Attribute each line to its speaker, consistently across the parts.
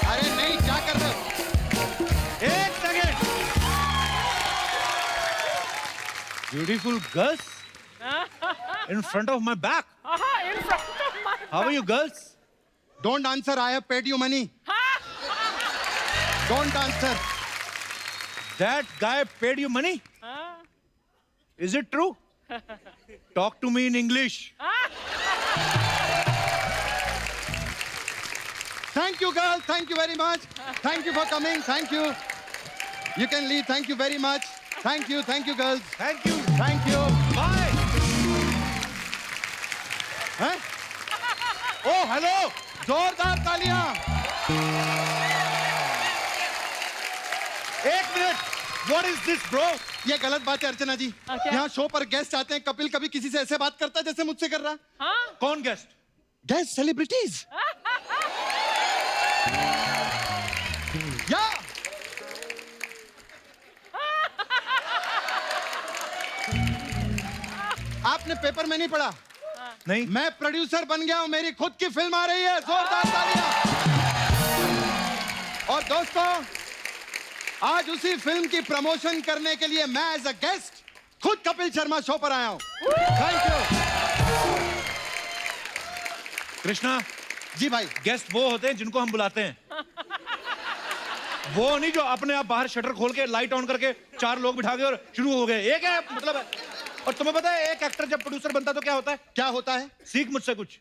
Speaker 1: अरे नहीं, क्या कर रहे हो?
Speaker 2: एक second. Beautiful girls in front of my back.
Speaker 3: In front of my
Speaker 2: How are you girls?
Speaker 1: Don't answer. I have paid you money. Don't answer.
Speaker 2: That guy paid you money? Is it true? Talk to me in English.
Speaker 1: Thank you, girl. Thank you very much. Thank you for coming. Thank you. You can leave. Thank you very much. Thank you. Thank you, girls.
Speaker 2: Thank you.
Speaker 1: Thank you.
Speaker 2: Bye.
Speaker 1: हैं? Oh, hello. जोरदार तालियां.
Speaker 2: एक minute. What is this, bro?
Speaker 1: ये गलत बात है अर्चना जी.
Speaker 3: क्या?
Speaker 1: यहाँ शो पर गेस्ट आते हैं. कपिल कभी किसी से ऐसे बात करता है जैसे मुझसे कर रहा.
Speaker 2: कौन गेस्ट?
Speaker 1: Guest celebrities. या आपने पेपर में नहीं पढ़ा?
Speaker 2: नहीं.
Speaker 1: मैं प्रोड्यूसर बन गया हूं. मेरी खुद की फिल्म आ रही है. जोरदार तालियां. और दोस्तों, आज उसी फिल्म की प्रमोशन करने के लिए मैं एज अ गेस्ट खुद कपिल शर्मा शो पर आया हूं. Thank you.
Speaker 2: कृष्णा,
Speaker 1: जी भाई.
Speaker 2: गेस्ट वो होते हैं जिनको हम बुलाते हैं. वो नहीं जो अपने आप बाहर शटर खोल के लाइट ऑन करके 4 लोग बिठा के और शुरू हो गए. एक है मतलब है. और तुम्हें पता है एक एक्टर जब प्रोड्यूसर बनता है तो क्या होता है?
Speaker 1: क्या होता है?
Speaker 2: सीख मुझसे कुछ.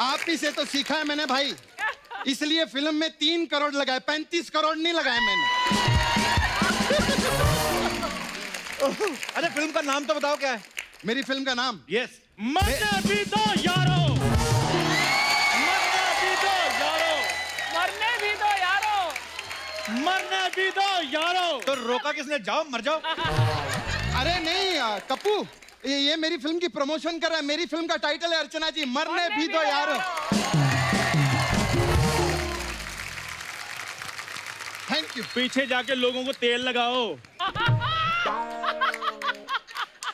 Speaker 1: आप ही से तो सीखा है मैंने भाई. इसलिए फिल्म में 3 करोड़ लगाए, 35 करोड़ नहीं लगाए मैंने.
Speaker 2: अरे फिल्म का नाम तो बताओ क्या है?
Speaker 1: मेरी फिल्म का नाम?
Speaker 2: यस.
Speaker 4: मरने भी दो यारो, मरने भी दो यारो,
Speaker 3: मरने भी दो यारो.
Speaker 4: मरने भी दो यारो.
Speaker 2: तो रोका किसने? जाओ मर जाओ.
Speaker 1: अरे नहीं कप्पू, ये मेरी फिल्म की प्रमोशन कर रहा है. मेरी फिल्म का टाइटल है अर्चना जी, मरने भी दो यारो. Thank you.
Speaker 4: पीछे जाके लोगों को तेल लगाओ.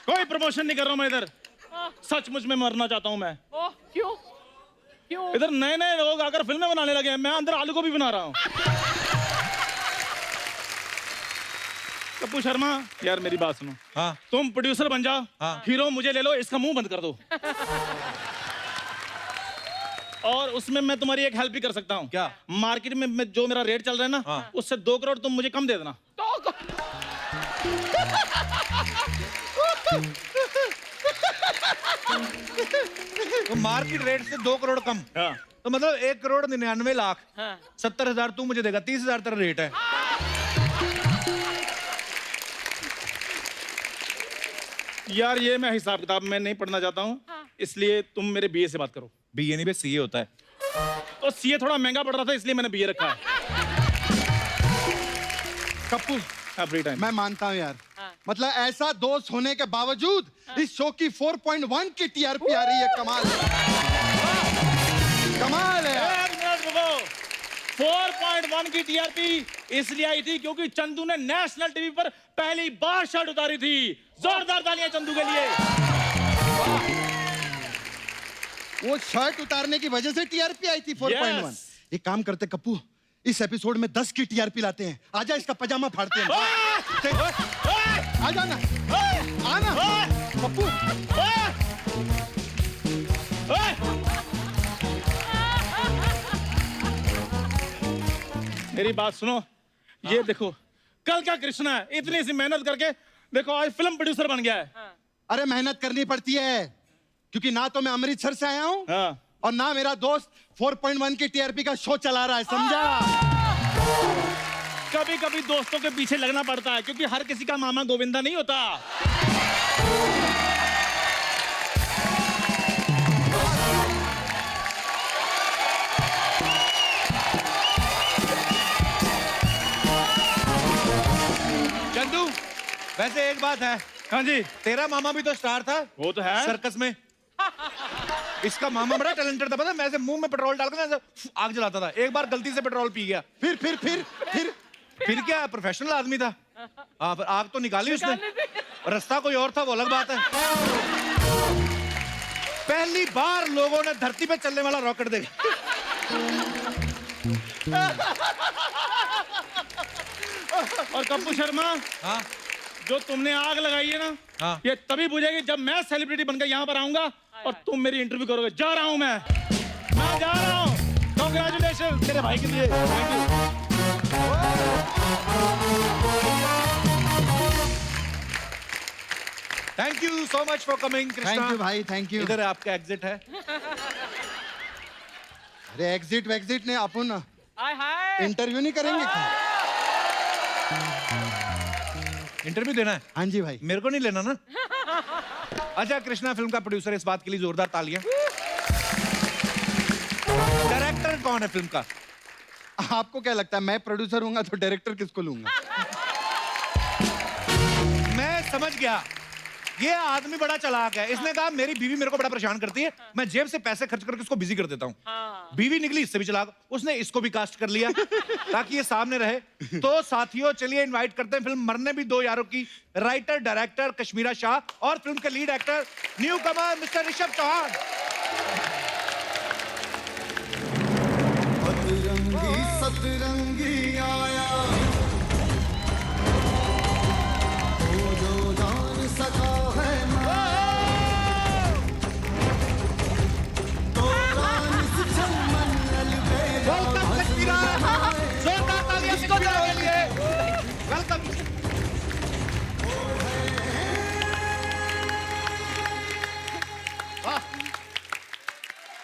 Speaker 4: कोई प्रमोशन नहीं कर रहा हूं मैं इधर. सचमुच में मरना चाहता हूं मैं.
Speaker 3: ओह, क्यों? क्यों?
Speaker 4: इधर नए नए लोग आकर फिल्में बनाने लगे हैं. मैं अंदर आलू को भी बना रहा हूं. कप्पू शर्मा, यार मेरी बात सुनो.
Speaker 2: हाँ.
Speaker 4: तुम प्रोड्यूसर बन जाओ.
Speaker 2: हाँ.
Speaker 4: हीरो मुझे ले लो. इसका मुंह बंद कर दो. और उसमें मैं तुम्हारी एक हेल्प भी कर सकता हूँ.
Speaker 2: क्या?
Speaker 4: मार्केट में जो मेरा रेट चल रहा है ना,
Speaker 2: हाँ.
Speaker 4: उससे 2 करोड़ तुम मुझे कम दे देना.
Speaker 2: तो मार्केट रेट से 2 करोड़ कम.
Speaker 4: हाँ.
Speaker 2: तो मतलब 1,99,00,000.
Speaker 3: हाँ.
Speaker 2: 70,000 तू मुझे देगा. 30,000 तेरा रेट है.
Speaker 4: यार ये मैं हिसाब किताब में नहीं पढ़ना चाहता हूँ.
Speaker 3: हाँ.
Speaker 4: इसलिए तुम मेरे बीए से बात करो.
Speaker 2: बीए नहीं बे सीए होता है.
Speaker 4: तो सीए थोड़ा महंगा पड़ रहा था इसलिए मैंने बीए रखा है.
Speaker 1: Kappu,
Speaker 4: free time.
Speaker 1: मैं मानता हूँ यार.
Speaker 3: हाँ.
Speaker 1: मतलब ऐसा दोस्त होने के बावजूद इस शो की 4.1 की टीआरपी आ रही है. कमाल है. कमाल है.
Speaker 4: 4.1 की टीआरपी इसलिए आई थी क्योंकि चंदू ने नेशनल टीवी पर पहली बार शर्ट उतारी थी. जोरदार तालियां चंदू के लिए.
Speaker 1: वो शर्ट उतारने की वजह से टीआरपी आई थी 4.1.
Speaker 4: Yes.
Speaker 1: एक काम करते कप्पू, इस एपिसोड में 10 की टीआरपी लाते हैं. आजा, इसका पजामा फाड़ते हैं. आ जाना. आना कप्पू.
Speaker 4: मेरी बात सुनो. ये देखो कल का कृष्णा है. इतनी सी मेहनत करके देखो आज फिल्म प्रोड्यूसर बन गया है.
Speaker 1: अरे मेहनत करनी पड़ती है क्योंकि ना तो मैं अमृतसर से आया हूँ
Speaker 4: हाँ.
Speaker 1: और ना मेरा दोस्त 4.1 की टीआरपी का शो चला रहा है. समझा?
Speaker 4: कभी कभी दोस्तों के पीछे लगना पड़ता है क्योंकि हर किसी का मामा गोविंदा नहीं होता.
Speaker 2: चंदू, वैसे एक बात है.
Speaker 4: हाँ जी.
Speaker 2: तेरा मामा भी तो स्टार था.
Speaker 4: वो तो है.
Speaker 2: सर्कस में. इसका मामा बड़ा टैलेंटेड था. पता है, मैं ऐसे मुंह में पेट्रोल डालकर ना ऐसे आग जलाता था. एक बार गलती से पेट्रोल पी गया.
Speaker 1: फिर
Speaker 2: फिर क्या प्रोफेशनल आदमी था? हाँ, पर आग तो निकाली उसने।
Speaker 3: निकाली थी।
Speaker 2: रास्ता कोई और था, वो अलग बात है। पहली बार लोगों ने धरती पे चलने वाला रॉकेट देखा।
Speaker 4: और कप्पू शर्मा,
Speaker 2: हाँ
Speaker 4: जो तुमने आग लगाई है ना,
Speaker 2: हाँ।
Speaker 4: ये तभी बुझेगी जब मैं सेलिब्रिटी बनकर यहाँ पर आऊंगा और तुम मेरी इंटरव्यू करोगे। जा रहा हूँ मैं जा रहा हूँ। कांग्रेचुलेशन मेरे भाई के लिए। Thank you.
Speaker 2: Thank you so much for coming Krishna.
Speaker 1: Thank you भाई, थैंक यू।
Speaker 2: इधर आपका एग्जिट है।
Speaker 1: अरे एग्जिट वेग्जिट ने अपन
Speaker 3: हाय हाय।
Speaker 1: इंटरव्यू नहीं करेंगे क्या?
Speaker 2: इंटरव्यू देना है?
Speaker 1: हाँ जी भाई।
Speaker 2: मेरे को नहीं लेना ना। अच्छा, कृष्णा फिल्म का प्रोड्यूसर, इस बात के लिए जोरदार तालियां। डायरेक्टर कौन है फिल्म का?
Speaker 1: आपको क्या लगता है मैं प्रोड्यूसर हूँगा तो डायरेक्टर किसको लूंगा?
Speaker 2: मैं समझ गया, ये आदमी बड़ा चालाक है। इसने कहा मेरी बीवी मेरे को बड़ा परेशान करती है, मैं जेब से पैसे खर्च करके उसको बिजी कर देता हूँ।
Speaker 3: हाँ।
Speaker 2: बीवी निकली इससे भी चालाक, उसने इसको भी कास्ट कर लिया ताकि ये सामने रहे। तो साथियों, चलिए इनवाइट करते हैं फिल्म मरने भी दो यारों की राइटर डायरेक्टर कश्मीरा शाह और फिल्म के लीड एक्टर न्यू कमर मिस्टर ऋषभ चौहान।
Speaker 5: सतरंगी सतरंगी आया वो जो जान सका है तो रानी से चमन अलबेला
Speaker 2: जोरदार तालियां इसको दो के लिए। वेलकम।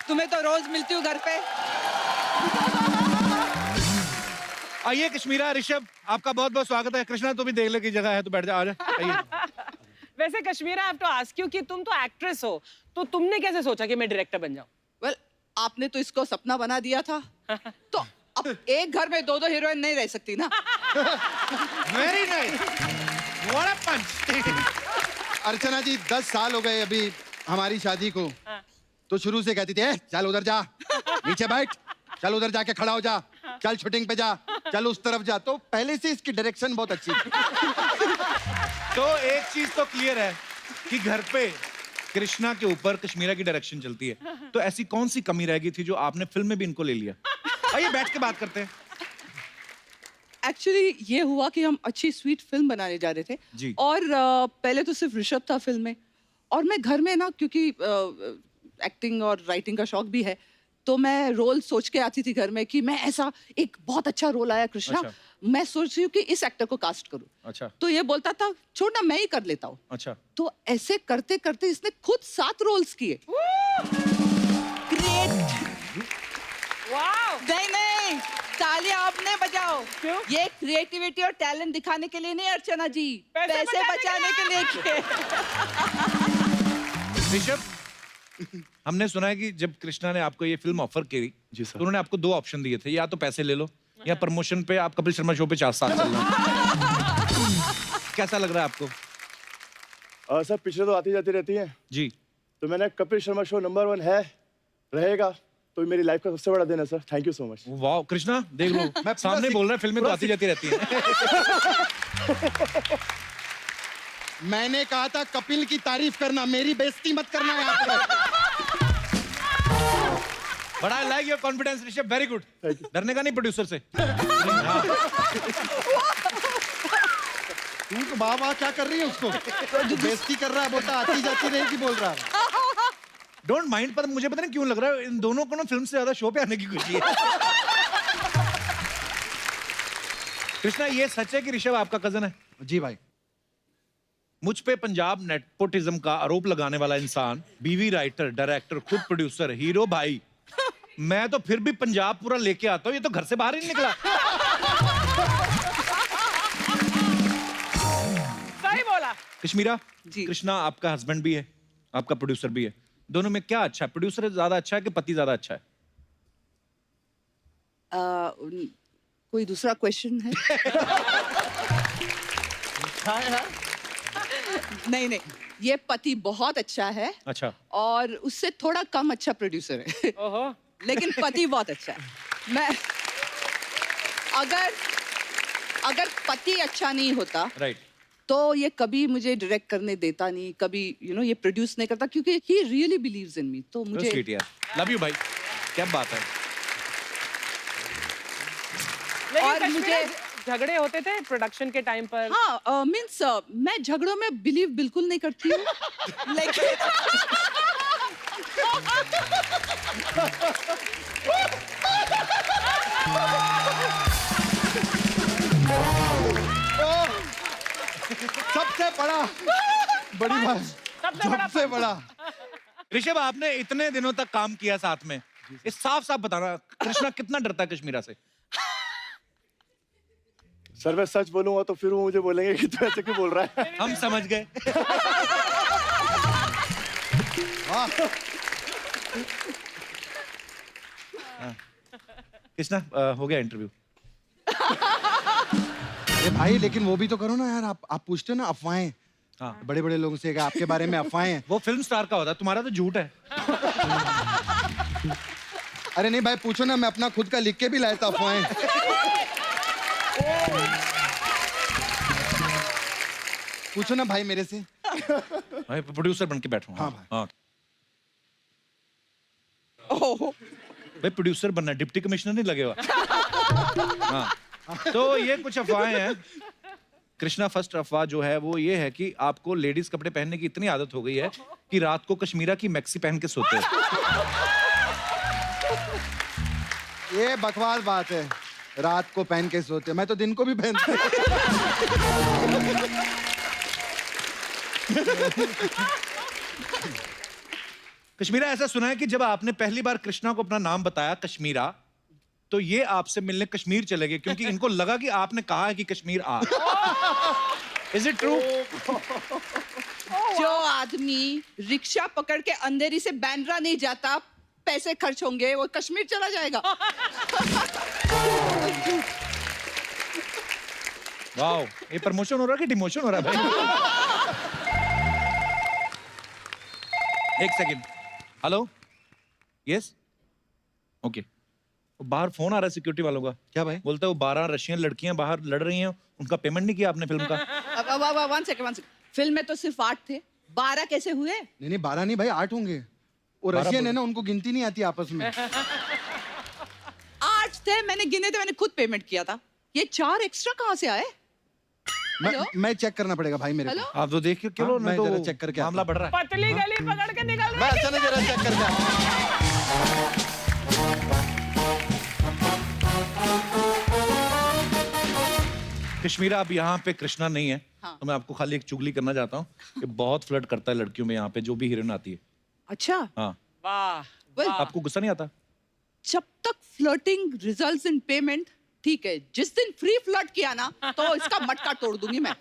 Speaker 6: तुम्हें तो रोज मिलती हूँ घर पे।
Speaker 2: आइए कश्मीरा, ऋषभ, आपका बहुत बहुत स्वागत है। कृष्णा तू भी देख ले की जगह है तो बैठ जा, आ जा। आइए।
Speaker 3: वैसे Kashmira, I have to ask you कि तुम तो एक्ट्रेस हो, तो तुमने कैसे सोचा कि मैं डायरेक्टर बन जाऊं?
Speaker 6: वेल, आपने तो इसको सपना बना दिया था। तो अब एक घर में दो हीरोइन नहीं रह सकती ना।
Speaker 2: वेरी नाइस, व्हाट अ पंच।
Speaker 1: अर्चना जी 10 साल हो गए अभी हमारी शादी को। तो शुरू से कहती थी चल उधर जा, नीचे बैठ, चल उधर जाके खड़ा हो जा, चल शूटिंग पे जा, चल उस तरफ जा। तो पहले से इसकी डायरेक्शन बहुत अच्छी थी।
Speaker 2: तो एक चीज तो क्लियर है कि घर पे कृष्णा के ऊपर कश्मीरा की डायरेक्शन चलती है। तो ऐसी कौन सी कमी रह गई थी जो आपने फिल्म में भी इनको ले लिया? आइए बैठ के बात करते हैं।
Speaker 6: एक्चुअली ये हुआ कि हम अच्छी स्वीट फिल्म बनाने जा रहे थे
Speaker 2: जी।
Speaker 6: और पहले तो सिर्फ ऋषभ था फिल्म में, और मैं घर में ना, क्योंकि एक्टिंग और राइटिंग का शौक भी है, तो मैं रोल सोच के आती थी घर में कि मैं ऐसा एक बहुत अच्छा रोल आया कृष्णा,
Speaker 2: अच्छा।
Speaker 6: मैं सोच रही हूँ कि इस एक्टर को कास्ट करूँ।
Speaker 2: अच्छा
Speaker 6: तो ये बोलता था छोड़ ना, मैं ही कर लेता हूँ।
Speaker 2: अच्छा।
Speaker 6: तो ऐसे करते करते इसने खुद 7 रोल्स किए। ग्रेट।
Speaker 3: वाओ।
Speaker 6: नहीं, तालियां आपने बजाओ।
Speaker 3: क्यों?
Speaker 6: ये क्रिएटिविटी और टैलेंट दिखाने के लिए नहीं अर्चना जी,
Speaker 3: पैसे
Speaker 6: बचाने के लिए किए।
Speaker 2: ऋषभ, हमने सुना है कि जब कृष्णा ने आपको ये फिल्म ऑफर करी
Speaker 1: जी सर।
Speaker 2: तो उन्होंने आपको 2 ऑप्शन दिए थे, या तो पैसे ले लो या प्रमोशन पे आप कपिल शर्मा शो पे 4 साल चलना। कैसा लग रहा है आपको?
Speaker 7: सर पिक्चर तो आती जाती रहती है,
Speaker 2: जी।
Speaker 7: तो मैंने कपिल शर्मा शो नंबर 1 है, रहेगा, तो मेरी लाइफ का सबसे बड़ा दिन है sir. Thank you so much.
Speaker 2: वाह कृष्णा, देख लो सामने बोल रहा है फिल्में तो आती जाती रहती है।
Speaker 1: मैंने कहा था कपिल की तारीफ करना, मेरी बेइज्जती मत करना यहाँ पे।
Speaker 2: But I like your confidence Rishabh, very good. डरने का नहीं प्रोड्यूसर से।
Speaker 1: तू तो वाह क्या कर रही है उसको? बेइज्जती कर रहा है, बोलता आती जाती रहेगी बोल रहा है।
Speaker 2: डोंट माइंड, पर मुझे पता नहीं क्यों लग रहा है इन दोनों को ना फिल्म से ज्यादा शो पे आने की खुशी है। कृष्णा, ये सच है कि ऋषभ आपका कजन है?
Speaker 1: जी भाई।
Speaker 2: मुझ पे पंजाब नेपोटिज्म का आरोप लगाने वाला इंसान, बीवी राइटर, डायरेक्टर, खुद प्रोड्यूसर, हीरो भाई, मैं तो फिर भी पंजाब पूरा लेके आता हूँ, ये तो घर से बाहर ही नहीं निकला।
Speaker 3: सही बोला।
Speaker 2: कश्मीरा
Speaker 6: जी।
Speaker 2: कृष्णा आपका हस्बैंड भी है, आपका प्रोड्यूसर भी है, दोनों में क्या अच्छा है? प्रोड्यूसर ज्यादा अच्छा है कि पति ज्यादा अच्छा है?
Speaker 6: कोई दूसरा क्वेश्चन है? नहीं, ये पति बहुत अच्छा है।
Speaker 2: अच्छा।
Speaker 6: और उससे थोड़ा कम अच्छा प्रोड्यूसर है।
Speaker 3: ओहो। लेकिन
Speaker 6: पति बहुत अच्छा है। मैं अगर पति अच्छा नहीं होता
Speaker 2: राइट
Speaker 6: तो ये कभी मुझे डायरेक्ट करने देता नहीं, कभी ये प्रोड्यूस नहीं करता, क्योंकि ही रियली बिलीव्स इन मी। तो मुझे
Speaker 2: स्वीट यार, लव यू भाई, क्या बात है।
Speaker 3: लेकिन
Speaker 6: और
Speaker 3: कश्मीरा,
Speaker 6: मुझे-
Speaker 3: झगड़े होते थे प्रोडक्शन के टाइम पर?
Speaker 6: हाँ, मीन्स मैं झगड़ों में बिलीव बिल्कुल नहीं करती हूँ। लेकिन
Speaker 1: सबसे बड़ा बड़ी बात, सबसे बड़ा।
Speaker 2: ऋषभ, आपने इतने दिनों तक काम किया साथ में, ये साफ साफ बताना, कृष्णा कितना डरता है कश्मीरा से?
Speaker 7: सर मैं सच बोलूंगा तो फिर वो मुझे बोलेंगे कि तू ऐसे क्यों बोल रहा है।
Speaker 2: हम समझ गए। हाँ। कृष्णा, हो गया इंटरव्यू।
Speaker 1: अरे भाई लेकिन वो भी तो करो ना यार, आप पूछते हो ना अफवाहें।
Speaker 2: हाँ।
Speaker 1: बड़े बड़े लोगों से कि आपके बारे में अफवाहें हैं।
Speaker 2: वो फिल्म स्टार का होता है, तुम्हारा तो झूठ है।
Speaker 1: अरे नहीं भाई पूछो ना, मैं अपना खुद का लिख के भी लाया था अफवाहें। पूछो ना भाई मेरे से।
Speaker 2: भाई प्रोड्यूसर बन के बैठो।
Speaker 1: हाँ भाई।
Speaker 2: हाँ।
Speaker 6: ओह,
Speaker 2: भाई प्रोड्यूसर बनना है, डिप्टी कमिश्नर नहीं लगेगा। हाँ। तो ये कुछ अफवाहें हैं। कृष्णा, फर्स्ट अफवाह जो है वो ये है कि आपको लेडीज कपड़े पहनने की इतनी आदत हो गई है कि रात को कश्मीरा की मैक्सी पहन के सोते हैं।
Speaker 1: ये बकवास बात है, रात को पहन के सोते, मैं तो दिन को भी पहनता हूं।
Speaker 2: कश्मीरा, ऐसा सुना है कि जब आपने पहली बार कृष्णा को अपना नाम बताया कश्मीरा, तो ये आपसे मिलने कश्मीर चले गए क्योंकि इनको लगा कि आपने कहा है कि कश्मीर आ। Is it true?
Speaker 6: जो आदमी रिक्शा पकड़ के अंधेरी से बैंड्रा नहीं जाता, पैसे खर्च होंगे, वो कश्मीर चला जाएगा।
Speaker 2: वाओ, ये प्रमोशन हो रहा है कि डिमोशन हो रहा है भाई? एक सेकंड। Hello, yes, okay. बाहर फोन आ रहा है सिक्योरिटी वालों का।
Speaker 1: क्या भाई?
Speaker 2: बोलता है वो 12 रशियन लड़कियां बाहर लड़ रही हैं, उनका पेमेंट नहीं किया आपने फिल्म का।
Speaker 6: अब 1 सेकंड। फिल्म में तो सिर्फ 8 थे, 12 कैसे हुए?
Speaker 1: नहीं नहीं 12 नहीं भाई 8 होंगे। वो रशियन है ना, उनको गिनती नहीं आती आपस में।
Speaker 6: 8 थे, मैंने गिने थे, मैंने खुद पेमेंट किया था। ये 4 एक्स्ट्रा कहाँ से आए? हेलो?
Speaker 1: मैं चेक करना पड़ेगा भाई मेरे
Speaker 6: हेलो?
Speaker 1: को।
Speaker 2: आप तो देखिए क्यों,
Speaker 1: हाँ,
Speaker 2: नहीं
Speaker 1: मैं
Speaker 2: तो
Speaker 1: जरा चेक करके आता
Speaker 2: मामला
Speaker 1: हूँ।
Speaker 2: बढ़ रहा है।
Speaker 3: पतली गली पकड़ के निकल
Speaker 1: मैं
Speaker 3: रही
Speaker 1: अच्छा नहीं जरा चेक करके आता हूँ।
Speaker 2: कश्मीरा, अब यहाँ पे कृष्णा नहीं है।
Speaker 6: हाँ।
Speaker 2: तो मैं आपको खाली एक चुगली करना चाहता हूँ कि बहुत फ्लर्ट करता है लड़कियों में यहाँ पे, जो भी हीरोइन आती है।
Speaker 6: अच्छा,
Speaker 2: हाँ।
Speaker 3: वाह
Speaker 6: Well,
Speaker 2: आपको गुस्सा नहीं आता?
Speaker 6: जब तक फ्लर्टिंग रिजल्ट्स इन पेमेंट, ठीक है। जिस दिन फ्री फ्लर्ट किया ना, तो इसका मटका तोड़ दूंगी मैं।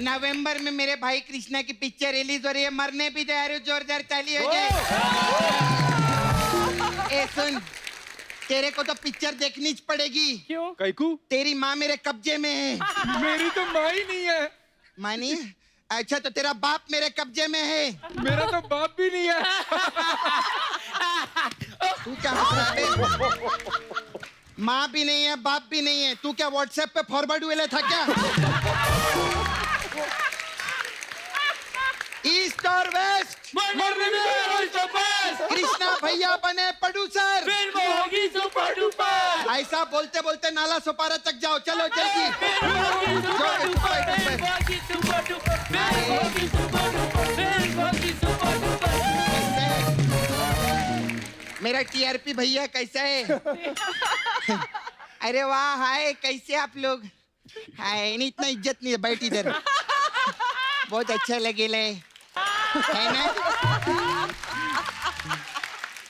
Speaker 8: नवंबर में मेरे भाई कृष्णा की पिक्चर रिलीज हो रही है, मरने भी तैयार हो, जोरदार ताली हो जाए। ए सुन, तेरे को तो पिक्चर देखनी पड़ेगी।
Speaker 3: क्यों?
Speaker 4: कैकू,
Speaker 8: तेरी माँ मेरे कब्जे में है।
Speaker 4: मेरी तो माँ ही नहीं है।
Speaker 8: माँ नहीं है? अच्छा तो तेरा बाप मेरे कब्जे में है।
Speaker 4: मेरा तो बाप भी नहीं है।
Speaker 8: तू क्या हंस रहा है? माँ भी नहीं है, बाप भी नहीं है, तू क्या व्हाट्सएप पे फॉरवर्ड हुए था क्या? ईस्ट और वेस्ट,
Speaker 4: मरने भी तैयार हो, शाबाश।
Speaker 8: कृष्णा भैया बने प्रोड्यूसर।
Speaker 4: फिल्म होगी सुपर डुपर।
Speaker 8: ऐसा बोलते बोलते नाला सुपारा तक जाओ, चलो जल्दी। मेरा टीआरपी भैया कैसा है? अरे वाह, हाय, कैसे आप लोग? हाय, नहीं इतना इज्जत नहीं है, बैठ इधर। बहुत अच्छा लगेला है ना?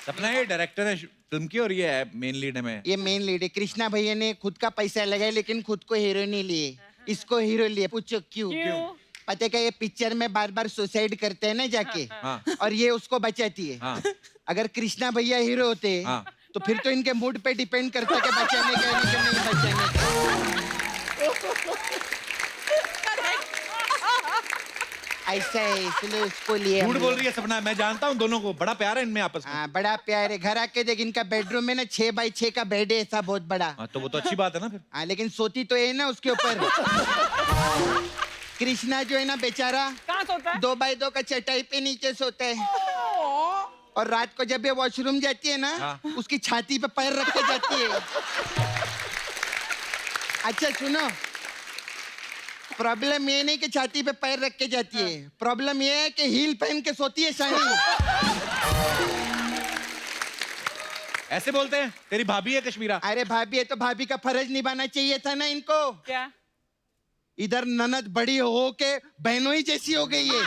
Speaker 2: अपना ये डायरेक्टर है फिल्म की और ये है मेन लीड है। मैं
Speaker 8: ये मेन लीड है। कृष्णा भैया ने खुद का पैसा लगाया लेकिन खुद को हीरो नहीं लिए, इसको हीरो लिए। पूछो क्यों? पता है क्या, ये पिक्चर में बार बार सुसाइड करते हैं ना जाके,
Speaker 2: हाँ।
Speaker 8: और ये उसको बचाती है।
Speaker 2: हाँ।
Speaker 8: अगर कृष्णा भैया हीरो होते
Speaker 2: हाँ।
Speaker 8: तो फिर तो इनके मूड पे डिपेंड करता है कि बचाने का है कि नहीं बचाने का। ऐसा है, इसलिए उसको लिए
Speaker 2: झूठ बोल रही है सपना, मैं जानता हूँ दोनों को, बड़ा प्यार है इनमें आपस में।
Speaker 8: हाँ, बड़ा प्यार है। घर आके देख, इनका बेडरूम में ना 6x6 का बेड है, ऐसा बहुत बड़ा।
Speaker 2: हाँ, तो वो तो अच्छी बात है ना फिर।
Speaker 8: हाँ, लेकिन सोती तो है ना उसके ऊपर। कृष्णा जो है ना बेचारा,
Speaker 3: कहाँ सोता है?
Speaker 8: 2x2 का चटाई पे नीचे सोता है। और रात को जब ये वॉशरूम जाती है ना,
Speaker 2: हाँ।
Speaker 8: उसकी छाती पे पैर रख के जाती है। अच्छा सुनो, प्रॉब्लम ये नहीं कि छाती पे पैर रख के जाती है, प्रॉब्लम ये है कि हील पहन के सोती है शानी।
Speaker 2: ऐसे बोलते हैं? तेरी भाभी है कश्मीरा।
Speaker 8: अरे भाभी है तो भाभी का फर्ज निभाना चाहिए था ना इनको।
Speaker 3: क्या?
Speaker 8: इधर ननद बड़ी हो के बहनों ही जैसी हो गई है।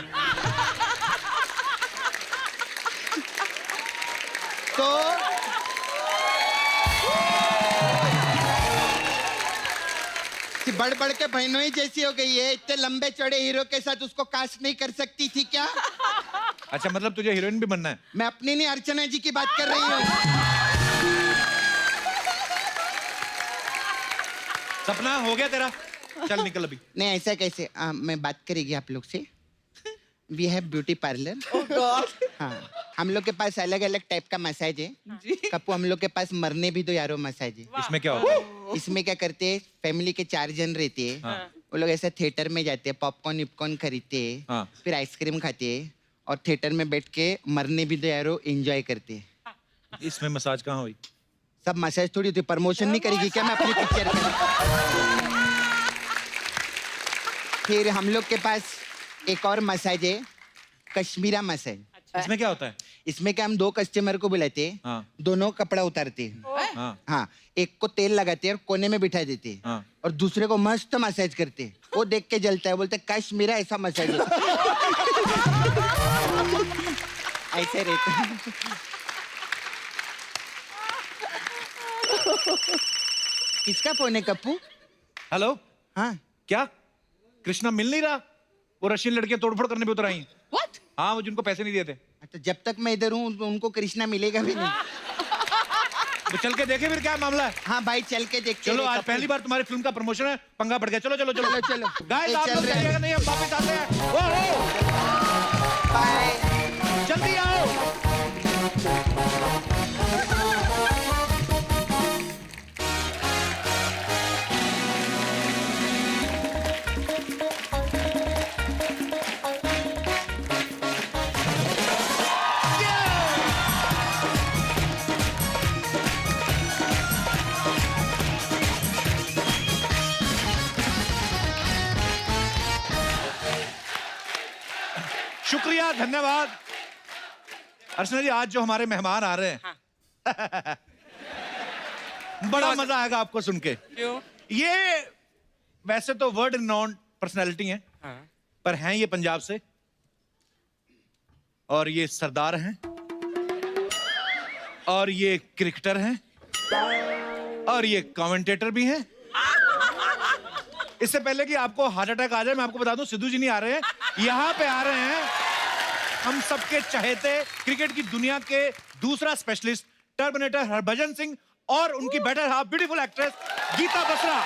Speaker 8: तो बढ़ बढ़ के बहनों ही जैसी हो गई है। इतने लंबे चौड़े हीरो के साथ उसको कास्ट नहीं कर सकती थी क्या?
Speaker 2: अच्छा, मतलब तुझे हीरोइन भी बनना है?
Speaker 8: मैं अपनी नहीं, अर्चना जी की बात कर रही हूँ।
Speaker 2: सपना हो गया तेरा, चल निकल अभी।
Speaker 8: नहीं ऐसा कैसे, मैं बात करेगी आप लोग से। We have beauty parlour. हाँ, हम लोग के पास अलग अलग टाइप का मसाज है। कप्पू, हम लोग के पास मरने भी दो यारो मसाज है।
Speaker 2: इसमें क्या होता है?
Speaker 8: इसमें क्या करते हैं, फैमिली के 4 जन रहते हैं। वो लोग ऐसे थिएटर में जाते हैं, पॉपकॉर्न विपकॉर्न खरीदते हैं,
Speaker 2: हाँ।
Speaker 8: फिर आइसक्रीम खाते हैं और थिएटर में बैठ के मरने भी दो यारो एंजॉय करते हैं।
Speaker 2: इसमें मसाज कहाँ हुई?
Speaker 8: सब मसाज थोड़ी होती, प्रमोशन नहीं करेगी क्या मैं अपनी पिक्चर का? फिर हम लोग के पास एक और मसाज है, कश्मीरा मसाज।
Speaker 2: इसमें क्या होता है?
Speaker 8: इसमें क्या, हम 2 कस्टमर को बुलाते हैं,
Speaker 2: हाँ।
Speaker 8: दोनों कपड़ा उतारते हैं।
Speaker 2: हाँ।
Speaker 8: हाँ, एक को तेल लगाते हैं और कोने में बिठा देते हैं,
Speaker 2: हाँ।
Speaker 8: और दूसरे को मस्त मसाज करते हैं। वो देख के जलता है, बोलते कश्मीरा ऐसा मसाज है। ऐसे रहता है। किसका फोन है कप्पू?
Speaker 2: हेलो,
Speaker 8: हाँ,
Speaker 2: क्या कृष्णा मिल नहीं रहा? वो रशियन लड़कियां तोड़फोड़ करने पे उतर आई हैं।
Speaker 6: What?
Speaker 2: हाँ, वो जिनको पैसे नहीं दिए थे।
Speaker 8: तो जब तक मैं इधर हूँ उनको कृष्णा मिलेगा भी नहीं।
Speaker 2: तो चल के देखे फिर क्या मामला है।
Speaker 8: हाँ भाई, चल के देखते
Speaker 2: चलो,
Speaker 8: हैं
Speaker 2: आज
Speaker 8: कप्पू।
Speaker 2: पहली बार तुम्हारी फिल्म का प्रमोशन है, पंगा पड़ गया। चलो चलो चलो
Speaker 8: चलो, चलो।
Speaker 2: गाइस,
Speaker 8: ये
Speaker 2: आप
Speaker 8: चल
Speaker 2: लोग
Speaker 8: रहा है।
Speaker 2: जाइएगा नहीं, हम वापस आते हैं। ओहो,
Speaker 8: बाय।
Speaker 2: जल्दी आओ। शुक्रिया, धन्यवाद। अर्चना जी, आज जो हमारे मेहमान आ रहे हैं, बड़ा मजा आएगा आपको सुन के।
Speaker 3: क्यों?
Speaker 2: ये वैसे तो वर्ल्ड रिनाउंड पर्सनैलिटी हैं, पर हैं ये पंजाब से, और ये सरदार हैं, और ये क्रिकेटर हैं, और ये कमेंटेटर भी हैं। इससे पहले कि आपको हार्ट अटैक आ जाए, मैं आपको बता दूं, सिद्धू जी नहीं आ रहे हैं, यहां पे आ रहे हैं हम सबके चहेते क्रिकेट की दुनिया के दूसरा स्पेशलिस्ट टर्मिनेटर हरभजन सिंह और उनकी better half beautiful actress Geeta Basra.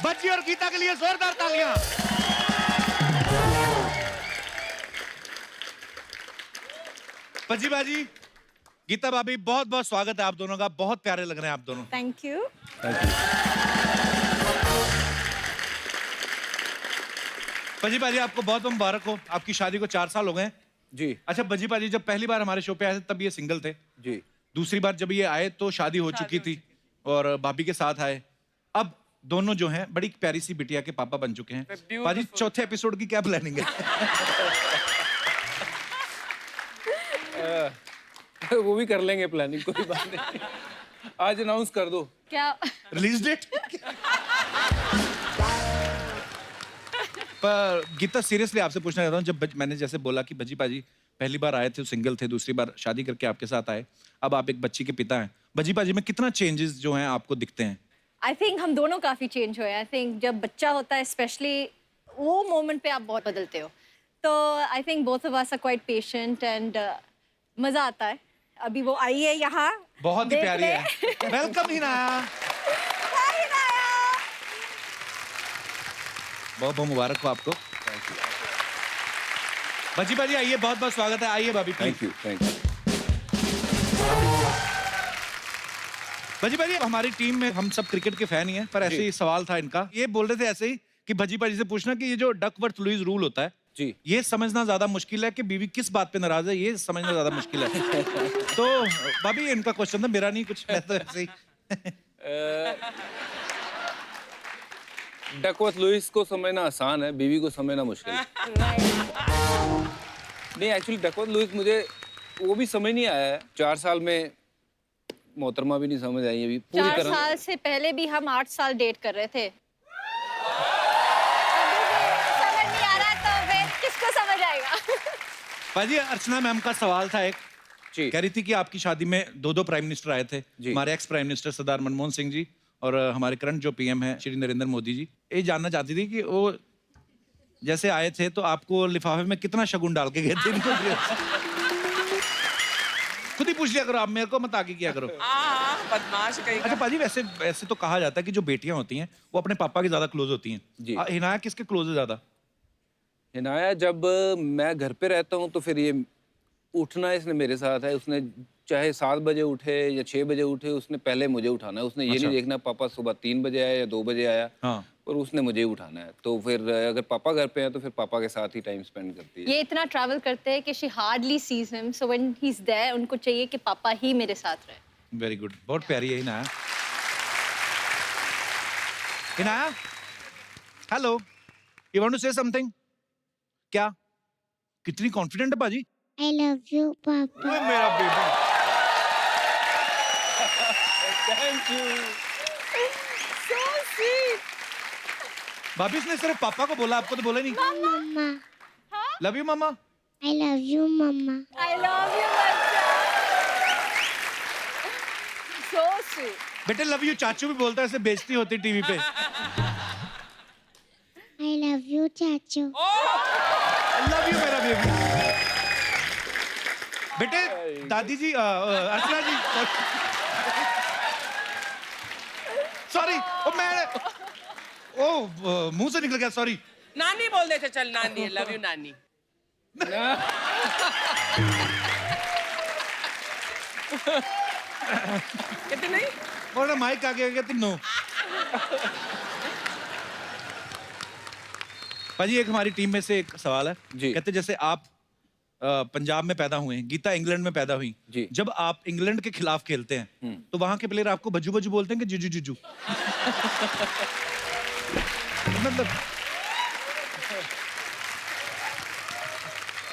Speaker 2: बच्ची और गीता के लिए जोरदार तालियां। पजी बाजी, गीता भाभी, बहुत बहुत स्वागत है आप दोनों का। बहुत प्यारे लग रहे हैं आप दोनों।
Speaker 9: Thank you.
Speaker 2: पजी बाजी, आपको बहुत बहुत मुबारक हो, आपकी शादी को 4 साल हो गए।
Speaker 10: जी
Speaker 2: अच्छा पजी बाजी, जब पहली बार हमारे शो पे आए थे तब ये सिंगल थे,
Speaker 10: जी
Speaker 2: दूसरी बार जब ये आए तो शादी हो चुकी थी और भाभी के साथ आए। अब दोनों जो हैं बड़ी प्यारी सी बिटिया के पापा बन चुके हैं। पाजी, चौथे एपिसोड की क्या प्लानिंग है?
Speaker 10: वो भी कर लेंगे प्लानिंग, कोई बात नहीं। आज अनाउंस कर दो।
Speaker 9: क्या?
Speaker 2: Release date? पर गीता सीरियसली आपसे पूछना चाहता हूँ, जब मैंने जैसे बोला कि भज्जी पाजी पहली बार आए थे सिंगल थे, दूसरी बार शादी करके आपके साथ आए, अब आप एक बच्ची के पिता हैं, भज्जी पाजी में कितना चेंजेस जो हैं आपको दिखते हैं?
Speaker 9: आई थिंक हम दोनों काफ़ी चेंज हुए हैं। आई थिंक जब बच्चा होता है स्पेशली वो मोमेंट पे आप बहुत बदलते हो, तो I think both of us are quite patient and मज़ा आता है। अभी वो आई है यहाँ,
Speaker 2: बहुत ही
Speaker 9: देख
Speaker 2: प्यारी
Speaker 9: ले।
Speaker 2: है। वेलकम हिनाया। बहुत बहुत मुबारक हो आपको। भज्जी पाजी आइए, बहुत बहुत स्वागत है, आइए भाभी।
Speaker 10: Thank you, thank you.
Speaker 2: Bhajji पाजी हमारी टीम में हम सब क्रिकेट के फैन ही हैं, पर ऐसे ही सवाल था इनका, ये बोल रहे थे ऐसे ही कि भज्जी पाजी से पूछना कि ये जो डकवर्थ लुईस रूल होता है
Speaker 10: जी,
Speaker 2: ये समझना ज्यादा मुश्किल है कि बीवी किस बात पे नाराज है, ये समझना ज्यादा मुश्किल है। तो भाभी इनका क्वेश्चन था, मेरा नहीं कुछ, मैं तो ऐसे ही।
Speaker 10: डकवर्थ लुईस को समझना आसान है, बीवी को समझना मुश्किल है। नहीं, एक्चुअली डकवर्थ लुईस मुझे वो भी समझ नहीं आया है। 4 साल में मोहतरमा भी नहीं समझ आई अभी पूरी
Speaker 9: 4
Speaker 10: तरह।
Speaker 9: साल से पहले भी हम 8 साल डेट कर रहे थे। समझ नहीं आ रहा तो फिर किसको समझ आएगा?
Speaker 2: पाजी अर्चना मैम का सवाल था एक,
Speaker 10: जी,
Speaker 2: कह रही थी कि आपकी शादी में 2 प्राइम मिनिस्टर आए थे,
Speaker 10: जी।
Speaker 2: हमारे एक्स प्राइम मिनिस्टर सरदार मनमोहन सिंह जी और हमारे करंट जो पीएम है श्री नरेंद्र मोदी जी। ये जानना चाहती थी कि वो जैसे आए थे तो आपको लिफाफे में कितना शगुन डाल के गए थे इनको? खुद ही पूछ लिया करो, आप मेरे को मत आगे किया करो।
Speaker 3: बदमाश कहीं
Speaker 2: अच्छा पाजी, वैसे वैसे तो कहा जाता है कि जो बेटियां होती हैं वो अपने पापा के ज्यादा क्लोज होती हैं।
Speaker 10: जी।
Speaker 2: हिनाया किसके क्लोज है ज्यादा?
Speaker 10: हिनाया जब मैं घर पे रहता हूँ तो फिर ये उठना इसने मेरे साथ है। उसने चाहे 7 बजे उठे या 6 बजे उठे, उसने पहले मुझे उठाना है। उसने ये
Speaker 2: अच्छा।
Speaker 10: नहीं देखना पापा सुबह 3 बजे आया या 2 बजे आया,
Speaker 2: हाँ।
Speaker 10: और उसने मुझे ही उठाना है। तो फिर अगर पापा घर पे हैं तो फिर पापा के साथ ही टाइम स्पेंड करती है।
Speaker 9: ये इतना ट्रैवल करते हैं कि she hardly sees him, so when he is there उनको चाहिए कि पापा ही मेरे साथ रहे।
Speaker 2: वेरी गुड, बहुत प्यारी है Hinaya. Hinaya, hello, you want to say something? क्या? कितनी कॉन्फिडेंट है बाजी?
Speaker 11: I love you, Papa.
Speaker 2: ओए मेरा बेटा।
Speaker 10: Thank you.
Speaker 9: So sweet.
Speaker 2: भाभी उसने सिर्फ पापा को बोला, आपको तो बोला नहीं।
Speaker 11: Mama.
Speaker 2: Love you mama.
Speaker 11: I love you, Mama.
Speaker 9: I love you, बच्चा। So sweet.
Speaker 2: बेटे लव यू चाचू भी बोलता है, ऐसे बेइज्जती होती टीवी पे।
Speaker 11: I love you, Chachu.
Speaker 2: Love you मेरा बेबी। बेटे दादी जी, अर्चना जी, सॉरी, ओ मैं मुंह से निकल गया, सॉरी।
Speaker 3: नानी बोल देते, चल नानी, लव यू नानी। कहते नहीं?
Speaker 2: और माइक आ गया कहते नो। पाजी एक हमारी टीम में से एक सवाल है
Speaker 10: जी।
Speaker 2: कहते जैसे आप पंजाब में पैदा हुए हैं, गीता इंग्लैंड में पैदा हुई
Speaker 10: जी।
Speaker 2: जब आप इंग्लैंड के खिलाफ खेलते हैं तो वहां के प्लेयर आपको बज्जू बज्जू बोलते हैं कि जीजू जीजू? मतलब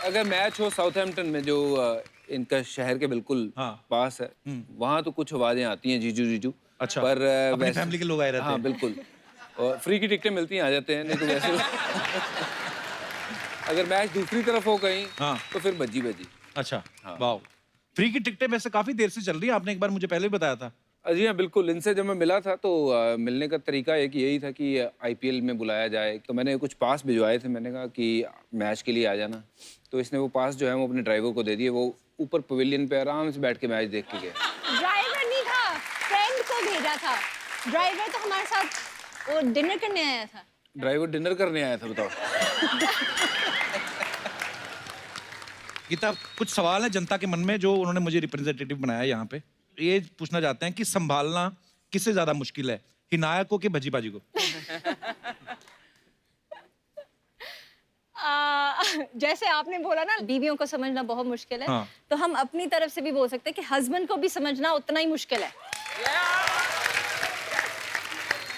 Speaker 10: अगर मैच हो साउथहैम्पटन में जो इनका शहर के बिल्कुल
Speaker 2: हाँ।
Speaker 10: पास है, वहाँ तो कुछ आवाजें आती हैं जीजू जीजू।
Speaker 2: अच्छा,
Speaker 10: पर
Speaker 2: अपनी
Speaker 10: वैसे
Speaker 2: फैमिली के लोग आए रहते
Speaker 10: हाँ
Speaker 2: हैं।
Speaker 10: बिल्कुल, और फ्री की टिकटें मिलती हैं, आ जाते हैं, नहीं तो वैसे अगर मैच दूसरी तरफ हो कहीं
Speaker 2: हाँ।
Speaker 10: तो फिर बज्जी बज्जी।
Speaker 2: अच्छा,
Speaker 10: हाँ।
Speaker 2: वाह। फ्री की टिकटें वैसे काफी देर से चल रही है, आपने एक बार मुझे पहले भी बताया था।
Speaker 10: जी हाँ बिल्कुल, इनसे जब मैं मिला था तो मिलने का तरीका एक यही था कि आईपीएल में बुलाया जाए, तो मैंने कुछ पास भिजवाए थे। मैंने कहा कि मैच के लिए आ जाना, तो इसने वो पास जो है वो अपने ड्राइवर को दे दिए। वो ऊपर पवेलियन पे आराम से बैठ के मैच देख के गए।
Speaker 9: ड्राइवर नहीं था, फ्रेंड को भेजा था। ड्राइवर तो हमारे साथ वो डिनर करने आया था।
Speaker 10: ड्राइवर डिनर करने आया था, बताओ।
Speaker 2: गीता, कुछ सवाल है जनता के मन में जो उन्होंने मुझे रिप्रेजेंटेटिव बनाया है यहाँ पे। ये पूछना चाहते हैं कि संभालना किससे ज्यादा मुश्किल है, हिनाया को कि भज्जी पाजी को?
Speaker 9: जैसे आपने बोला ना बीवियों को समझना बहुत मुश्किल है,
Speaker 2: हाँ।
Speaker 9: तो हम अपनी तरफ से भी बोल सकते हैं कि हस्बैंड को भी समझना उतना ही मुश्किल है।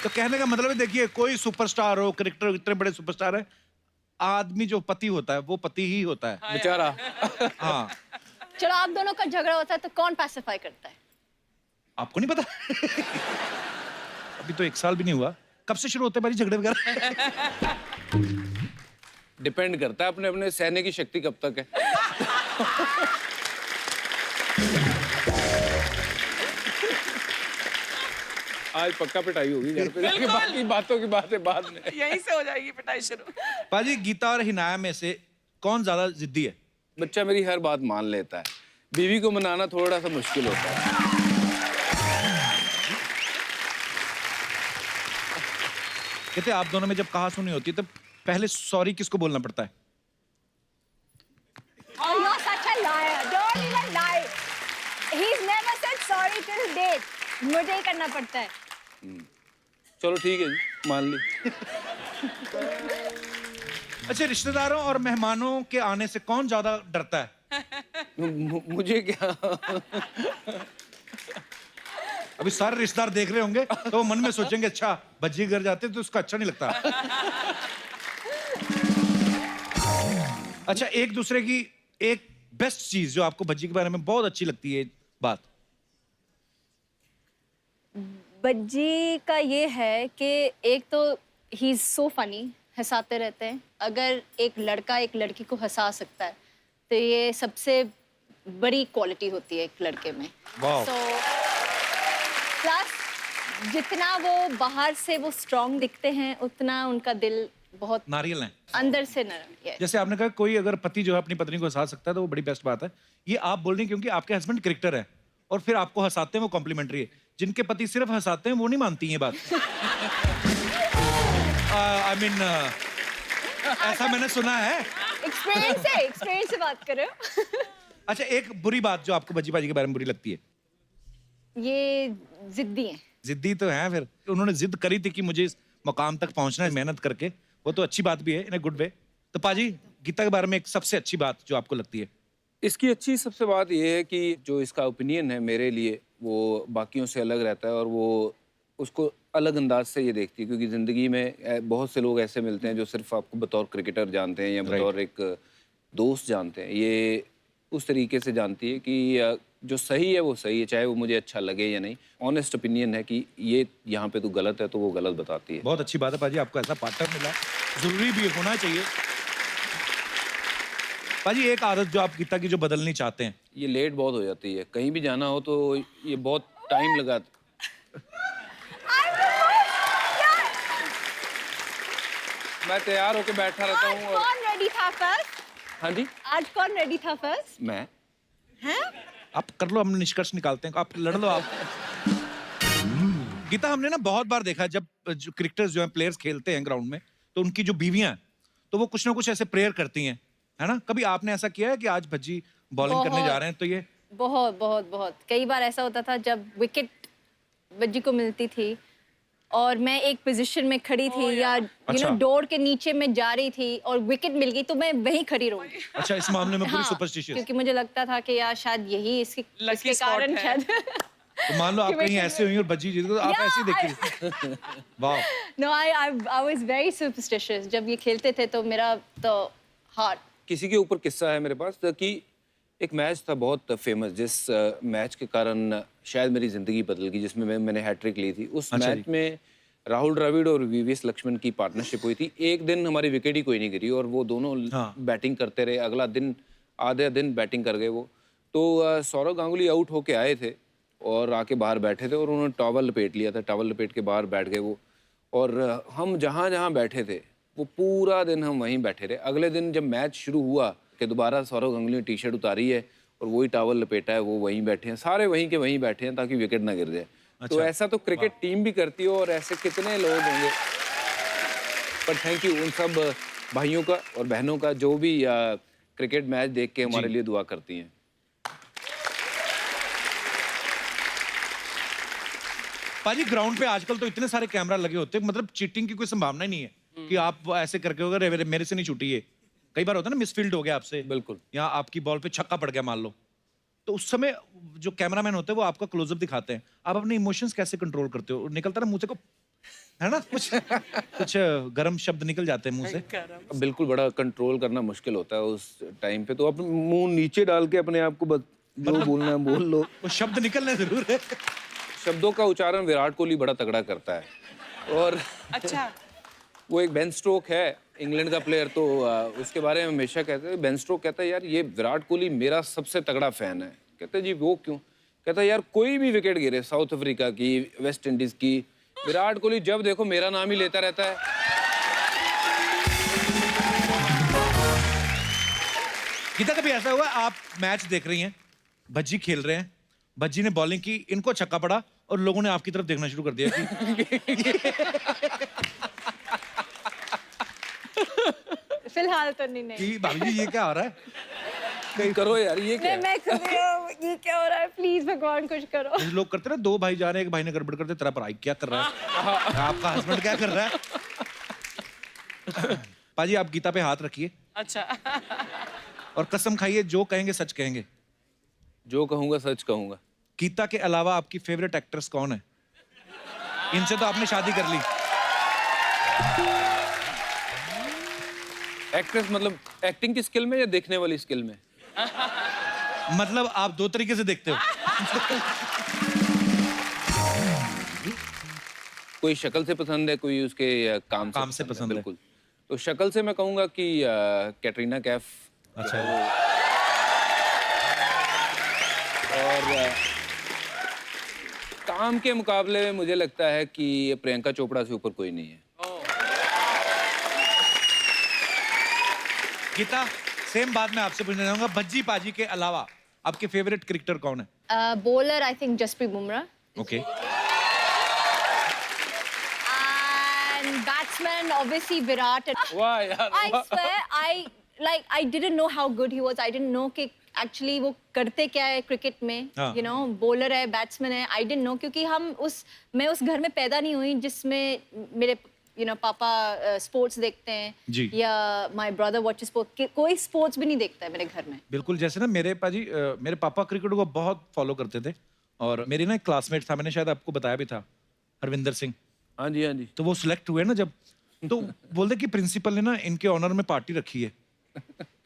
Speaker 2: तो कहने का मतलब है, देखिए कोई सुपरस्टार हो, क्रिकेटर इतने बड़े सुपरस्टार है, आदमी जो पति होता है वो पति ही होता है
Speaker 10: बेचारा।
Speaker 2: हाँ।
Speaker 9: चलो आप दोनों का झगड़ा होता है तो कौन पैसिफाई करता है?
Speaker 2: आपको नहीं पता? अभी तो 1 साल भी नहीं हुआ, कब से शुरू होते हैं भाई झगड़े वगैरह?
Speaker 10: डिपेंड करता है अपने अपने सहने की शक्ति कब तक है। आज पक्का पिटाई होगी घर पे जाके, बाकी बातों की बातें बाद में।
Speaker 3: यहीं से हो जाएगी पिटाई शुरू।
Speaker 2: पाजी, गीता और हिनाया में से कौन ज्यादा जिद्दी है?
Speaker 10: बच्चा मेरी हर बात मान लेता है, बीवी को मनाना थोड़ा सा मुश्किल होता है।
Speaker 2: कहते आप दोनों में जब कहा सुनी होती है तो पहले सॉरी किसको बोलना पड़ता है?
Speaker 9: Oh, you're such a liar. Don't even lie. He's never said sorry till date. मुझे ही करना पड़ता है।
Speaker 10: चलो ठीक है जी, मान ली।
Speaker 2: अच्छा, रिश्तेदारों और मेहमानों के आने से कौन ज्यादा डरता है?
Speaker 10: मुझे क्या?
Speaker 2: अभी सारे रिश्तेदार देख रहे होंगे तो वो मन में सोचेंगे अच्छा भज्जी घर जाते तो उसका अच्छा नहीं लगता। अच्छा, एक दूसरे की एक बेस्ट चीज जो आपको भज्जी के बारे में बहुत अच्छी लगती है बात?
Speaker 9: बज्जी का ये है कि एक तो ही इज सो फनी, हंसाते रहते हैं। अगर एक लड़का एक लड़की को हंसा सकता है तो ये सबसे बड़ी क्वालिटी होती है एक लड़के में।
Speaker 2: वाह।
Speaker 9: So, प्लस जितना वो बाहर से वो स्ट्रांग दिखते हैं उतना उनका दिल बहुत
Speaker 2: नारियल है
Speaker 9: अंदर से नरम। Yes.
Speaker 2: जैसे आपने कहा कोई अगर पति जो है अपनी पत्नी को हंसा सकता है तो वो बड़ी बेस्ट बात है। ये आप बोल रही हैं क्योंकि आपके हस्बैंड क्रिकेटर है और फिर आपको हंसाते हैं, वो कॉम्प्लीमेंट्री है। जिनके पति सिर्फ हंसाते हैं वो नहीं मानती ये बात। आई मीन ऐसा मैंने सुना है।
Speaker 9: एक्सपीरियंस से बात कर रहे हो।
Speaker 2: अच्छा, एक बुरी बात जो आपको भज्जी बाजी के बारे में बुरी लगती है?
Speaker 9: ये जिद्दी हैं।
Speaker 2: जिद्दी तो है, फिर उन्होंने जिद करी थी कि मुझे इस मुकाम तक पहुंचना है मेहनत करके, वो तो अच्छी बात भी है इन अ गुड वे। तो पाजी, गीता के बारे में एक सबसे अच्छी बात जो आपको लगती है?
Speaker 10: इसकी अच्छी सबसे बात यह है कि जो इसका ओपिनियन है मेरे लिए वो बाकियों से अलग रहता है और वो उसको अलग अंदाज से ये देखती है, क्योंकि ज़िंदगी में बहुत से लोग ऐसे मिलते हैं जो सिर्फ आपको बतौर क्रिकेटर जानते हैं या बतौर एक दोस्त जानते हैं। ये उस तरीके से जानती है कि जो सही है वो सही है, चाहे वो मुझे अच्छा लगे या नहीं। ऑनेस्ट ओपिनियन है कि ये यहाँ पे तो गलत है तो वो गलत बताती है।
Speaker 2: बहुत अच्छी बात है पाजी, आपको ऐसा पार्टनर मिला, जरूरी भी होना चाहिए। पाजी, एक आदत जो आप गीता की जो बदलनी चाहते हैं?
Speaker 10: ये लेट बहुत हो जाती है, कहीं भी जाना हो तो ये बहुत टाइम लगाता। मैं तैयार होके बैठा रहता हूँ।
Speaker 9: कौन रेडी था फर्स्ट?
Speaker 10: हाँ जी,
Speaker 9: आज कौन रेडी था फर्स्ट?
Speaker 10: मैं।
Speaker 9: हैं?
Speaker 2: आप कर लो, हम निष्कर्ष निकालते हैं, आप लड़ लो आप। गीता, हमने ना बहुत बार देखा जब जो क्रिकेटर्स जो हैं प्लेयर्स खेलते हैं ग्राउंड में तो उनकी जो बीवियां हैं तो वो कुछ ना कुछ ऐसे प्रेयर करती हैं, है ना? कभी आपने ऐसा किया है कि आज भज्जी बॉलिंग करने जा रहे हैं तो ये?
Speaker 9: बहुत बहुत बहुत कई बार ऐसा होता था जब विकेट बज्जी को मिलती थी और मैं एक पोजीशन में खड़ी थी या यू नो डोर के नीचे में जा रही थी और विकेट मिल गई तो मैं वहीं खड़ी रहूंगी।
Speaker 2: अच्छा, इस मामले में पूरी
Speaker 9: हाँ,
Speaker 2: सुपरस्टिशियस।
Speaker 9: क्योंकि मुझे लगता था कि यार शायद यही इसके कारण शायद।
Speaker 2: तो मान लो आप कहीं ऐसे हुई और भज्जी जीत गई तो आप ऐसे ही देखिए। वाह।
Speaker 9: No, I was very superstitious जब ये खेलते थे तो मेरा तो हार्ट।
Speaker 10: किसी के ऊपर किस्सा है मेरे पास कि एक मैच था बहुत फेमस, जिस मैच के कारण शायद मेरी ज़िंदगी बदल गई, जिसमें मैंने हैट्रिक ली थी। उस मैच में राहुल द्रविड़ और वीवीएस लक्ष्मण की पार्टनरशिप हुई थी। एक दिन हमारी विकेट ही कोई नहीं गिरी और वो दोनों बैटिंग करते रहे। अगला दिन आधे दिन बैटिंग कर गए वो। तो सौरव गांगुली आउट होके आए थे और आके बाहर बैठे थे और उन्होंने टॉवल लपेट लिया था। टॉवल लपेट के बाहर बैठ गए वो और हम जहाँ जहाँ बैठे थे वो पूरा दिन हम वहीं बैठे रहे। अगले दिन जब मैच शुरू हुआ कि दोबारा सौरव गांगुली ने टी शर्ट उतारी है और वही टॉवल लपेटा है, वो वहीं बैठे हैं, सारे वहीं के वहीं बैठे हैं ताकि विकेट ना गिर जाए। अच्छा। तो ऐसा तो क्रिकेट टीम भी करती है और ऐसे कितने लोग होंगे। पर थैंक यू उन सब भाइयों का और बहनों का जो भी क्रिकेट मैच देख के हमारे लिए दुआ करती हैं।
Speaker 2: पाजी, ग्राउंड पे आजकल तो इतने सारे कैमरा लगे होते हैं, मतलब चीटिंग की कोई संभावना ही नहीं है कि आप ऐसे करके होगा मेरे से नहीं छूटी है। कई बार होता है ना, मिसफील्ड हो गया आपसे,
Speaker 10: बिल्कुल,
Speaker 2: या आपकी बॉल पे छक्का पड़ गया मान लो, तो उस समय जो कैमरामैन होते हैं वो आपका क्लोजअप दिखाते हैं। आप अपने इमोशंस कैसे कंट्रोल करते हो? निकलता ना मुंह से को, है ना, कुछ गर्म शब्द निकल जाते हैं मुंह से।
Speaker 10: बिल्कुल, बड़ा कंट्रोल करना मुश्किल होता है उस टाइम पे। तो आप मुंह नीचे डाल के अपने आप को जो बोलना है बोल लो।
Speaker 2: वो शब्द निकलने जरूर है।
Speaker 10: शब्दों का उच्चारण विराट कोहली बड़ा तगड़ा करता है और
Speaker 3: अच्छा,
Speaker 10: वो एक बेन स्टोक है, इंग्लैंड का प्लेयर, तो उसके बारे में हमेशा कहते हैं, बेन स्टोक्स कहता है यार ये विराट कोहली मेरा सबसे तगड़ा फैन है। कहते हैं जी वो क्यों? कहता है यार कोई भी विकेट गिरे, साउथ अफ्रीका की, वेस्ट इंडीज की, विराट कोहली जब देखो मेरा नाम ही लेता रहता है।
Speaker 2: गीता, कभी ऐसा हुआ आप मैच देख रही हैं, भज्जी खेल रहे हैं, भज्जी ने बॉलिंग की, इनको छक्का पड़ा और लोगों ने आपकी तरफ देखना शुरू कर दिया कि
Speaker 9: फिलहाल तो नहीं
Speaker 2: कि भाभी जी ये क्या हो रहा है?
Speaker 10: नहीं करो यार, ये क्या है?
Speaker 9: मैं कर रही हूँ, ये क्या हो रहा है, प्लीज भगवान कुछ करो।
Speaker 2: कुछ लोग करते ना, दो भाई जा रहे हैं, एक भाई ने गड़बड़ करते, तेरा भाई क्या कर रहा है, आपका हस्बैंड क्या कर रहा है? पाजी आप गीता पे हाथ रखिए
Speaker 3: अच्छा।
Speaker 2: और कसम खाइए, जो कहेंगे सच कहेंगे।
Speaker 10: जो कहूंगा सच कहूंगा।
Speaker 2: गीता के अलावा आपकी फेवरेट एक्ट्रेस कौन है? इनसे तो आपने शादी कर ली।
Speaker 10: एक्ट्रेस मतलब एक्टिंग की स्किल में या देखने वाली स्किल में?
Speaker 2: मतलब आप दो तरीके से देखते हो।
Speaker 10: कोई शक्ल से पसंद है, कोई उसके काम से
Speaker 2: पसंद है।
Speaker 10: बिल्कुल। तो शक्ल से मैं कहूंगा कि कैटरीना कैफ।
Speaker 2: अच्छा।
Speaker 10: और काम के मुकाबले में मुझे लगता है कि प्रियंका चोपड़ा से ऊपर कोई नहीं है।
Speaker 2: गीता, सेम बात मैं आपसे पूछना चाहूंगा, भज्जी पाजी के अलावा आपके फेवरेट क्रिकेटर कौन है?
Speaker 9: Bowler I think Jasprit Bumrah.
Speaker 2: Okay.
Speaker 9: And batsman, obviously Virat.
Speaker 10: वाह यार,
Speaker 9: I swear, I didn't know how good he was. I didn't know कि actually वो करते क्या है क्रिकेट में.
Speaker 2: हाँ.
Speaker 9: You know, bowler है, batsman है. I didn't know क्योंकि मैं उस घर में पैदा नहीं हुई जिसमें मेरे पापा स्पोर्ट्स देखते हैं
Speaker 2: जी.
Speaker 9: या my brother watches sports. कोई स्पोर्ट्स भी नहीं देखता है मेरे घर में.
Speaker 2: बिल्कुल, जैसे ना मेरे पापा क्रिकेट को बहुत फॉलो करते थे और मेरी ना एक क्लासमेट था, मैंने शायद आपको बताया भी था, हरविंदर सिंह।
Speaker 10: हाँ जी, हाँ जी।
Speaker 2: तो वो सिलेक्ट हुए ना जब, तो बोलते कि प्रिंसिपल ने ना इनके ऑनर में पार्टी रखी है।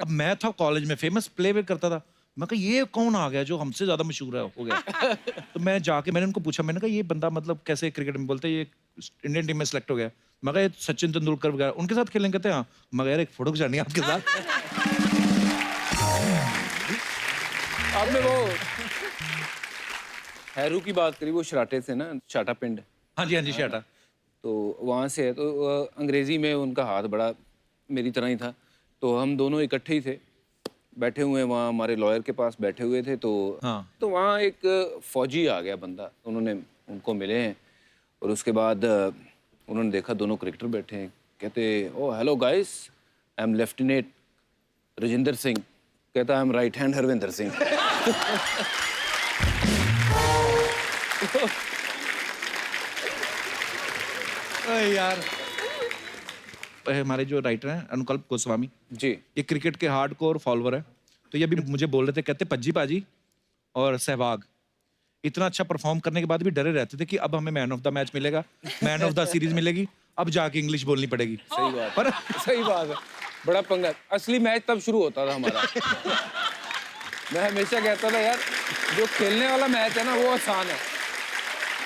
Speaker 2: अब मैं था कॉलेज में, फेमस प्ले करता था, मैं कहा ये कौन आ गया जो हमसे ज्यादा मशहूर है हो गया। तो मैं जाके मैंने उनको पूछा, मैंने कहा ये बंदा मतलब कैसे क्रिकेट में? बोलते ये इंडियन टीम में सिलेक्ट हो गया। मैं कहा ये सचिन तेंदुलकर वगैरह उनके साथ खेलेंगे? कहते हाँ। मगर यार एक फोटो खिंचानी है आपके साथ।
Speaker 10: आपने वो हैरू की बात करी, वो शराटे से ना, शाटा पिंड।
Speaker 2: हाँ जी, हाँ जी, शाटा।
Speaker 10: तो वहाँ से है, तो अंग्रेजी में उनका हाथ बड़ा मेरी तरह ही था, तो हम दोनों इकट्ठे ही थे, बैठे हुए वहाँ हमारे लॉयर के पास बैठे हुए थे। तो
Speaker 2: हाँ।
Speaker 10: तो वहाँ एक फौजी आ गया बंदा, उन्होंने उनको मिले हैं और उसके बाद उन्होंने देखा दोनों क्रिकेटर बैठे हैं, कहते oh hello guys, I am lieutenant Rajendra Singh. कहता I am right hand Harvinder Singh.
Speaker 2: यार हमारे जो राइटर हैं अनुकल्प गोस्वामी
Speaker 10: जी,
Speaker 2: ये क्रिकेट के हार्डकोर फॉलोअर है। तो ये भी मुझे बोल रहे थे, कहते पज्जी पाजी और सहवाग इतना अच्छा परफॉर्म करने के बाद भी डरे रहते थे कि अब हमें मैन ऑफ द मैच मिलेगा, मैन ऑफ द सीरीज मिलेगी, अब जाके इंग्लिश बोलनी पड़ेगी।
Speaker 10: सही बात
Speaker 2: पर
Speaker 10: सही बात है, बड़ा पंगा। असली मैच तब शुरू होता था हमारा। मैं हमेशा कहता था यार जो खेलने वाला मैच है ना वो आसान है,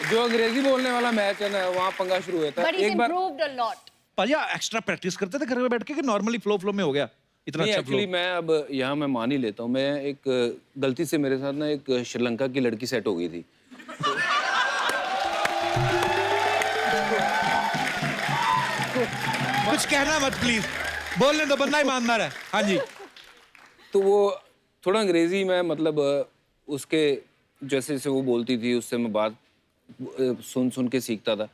Speaker 10: जो अंग्रेजी बोलने वाला मैच है ना वहाँ पंगा शुरू होता है।
Speaker 9: But he's improved a lot.
Speaker 2: पाजी एक्स्ट्रा प्रैक्टिस करते थे घर में बैठ के कि नॉर्मली फ्लो में हो गया इतना अच्छा फ्लो?
Speaker 10: एक्चुअली मैं अब यहाँ मैं मान ही लेता हूँ, मैं एक गलती से मेरे साथ ना एक श्रीलंका की लड़की सेट हो गई थी।
Speaker 2: कुछ कहना मत प्लीज, बोलने दो, बंदा ईमानदार है। हाँ जी।
Speaker 10: तो वो थोड़ा अंग्रेजी में मतलब उसके जैसे जैसे वो बोलती थी उससे मैं बात सुन सुन के सीखता था।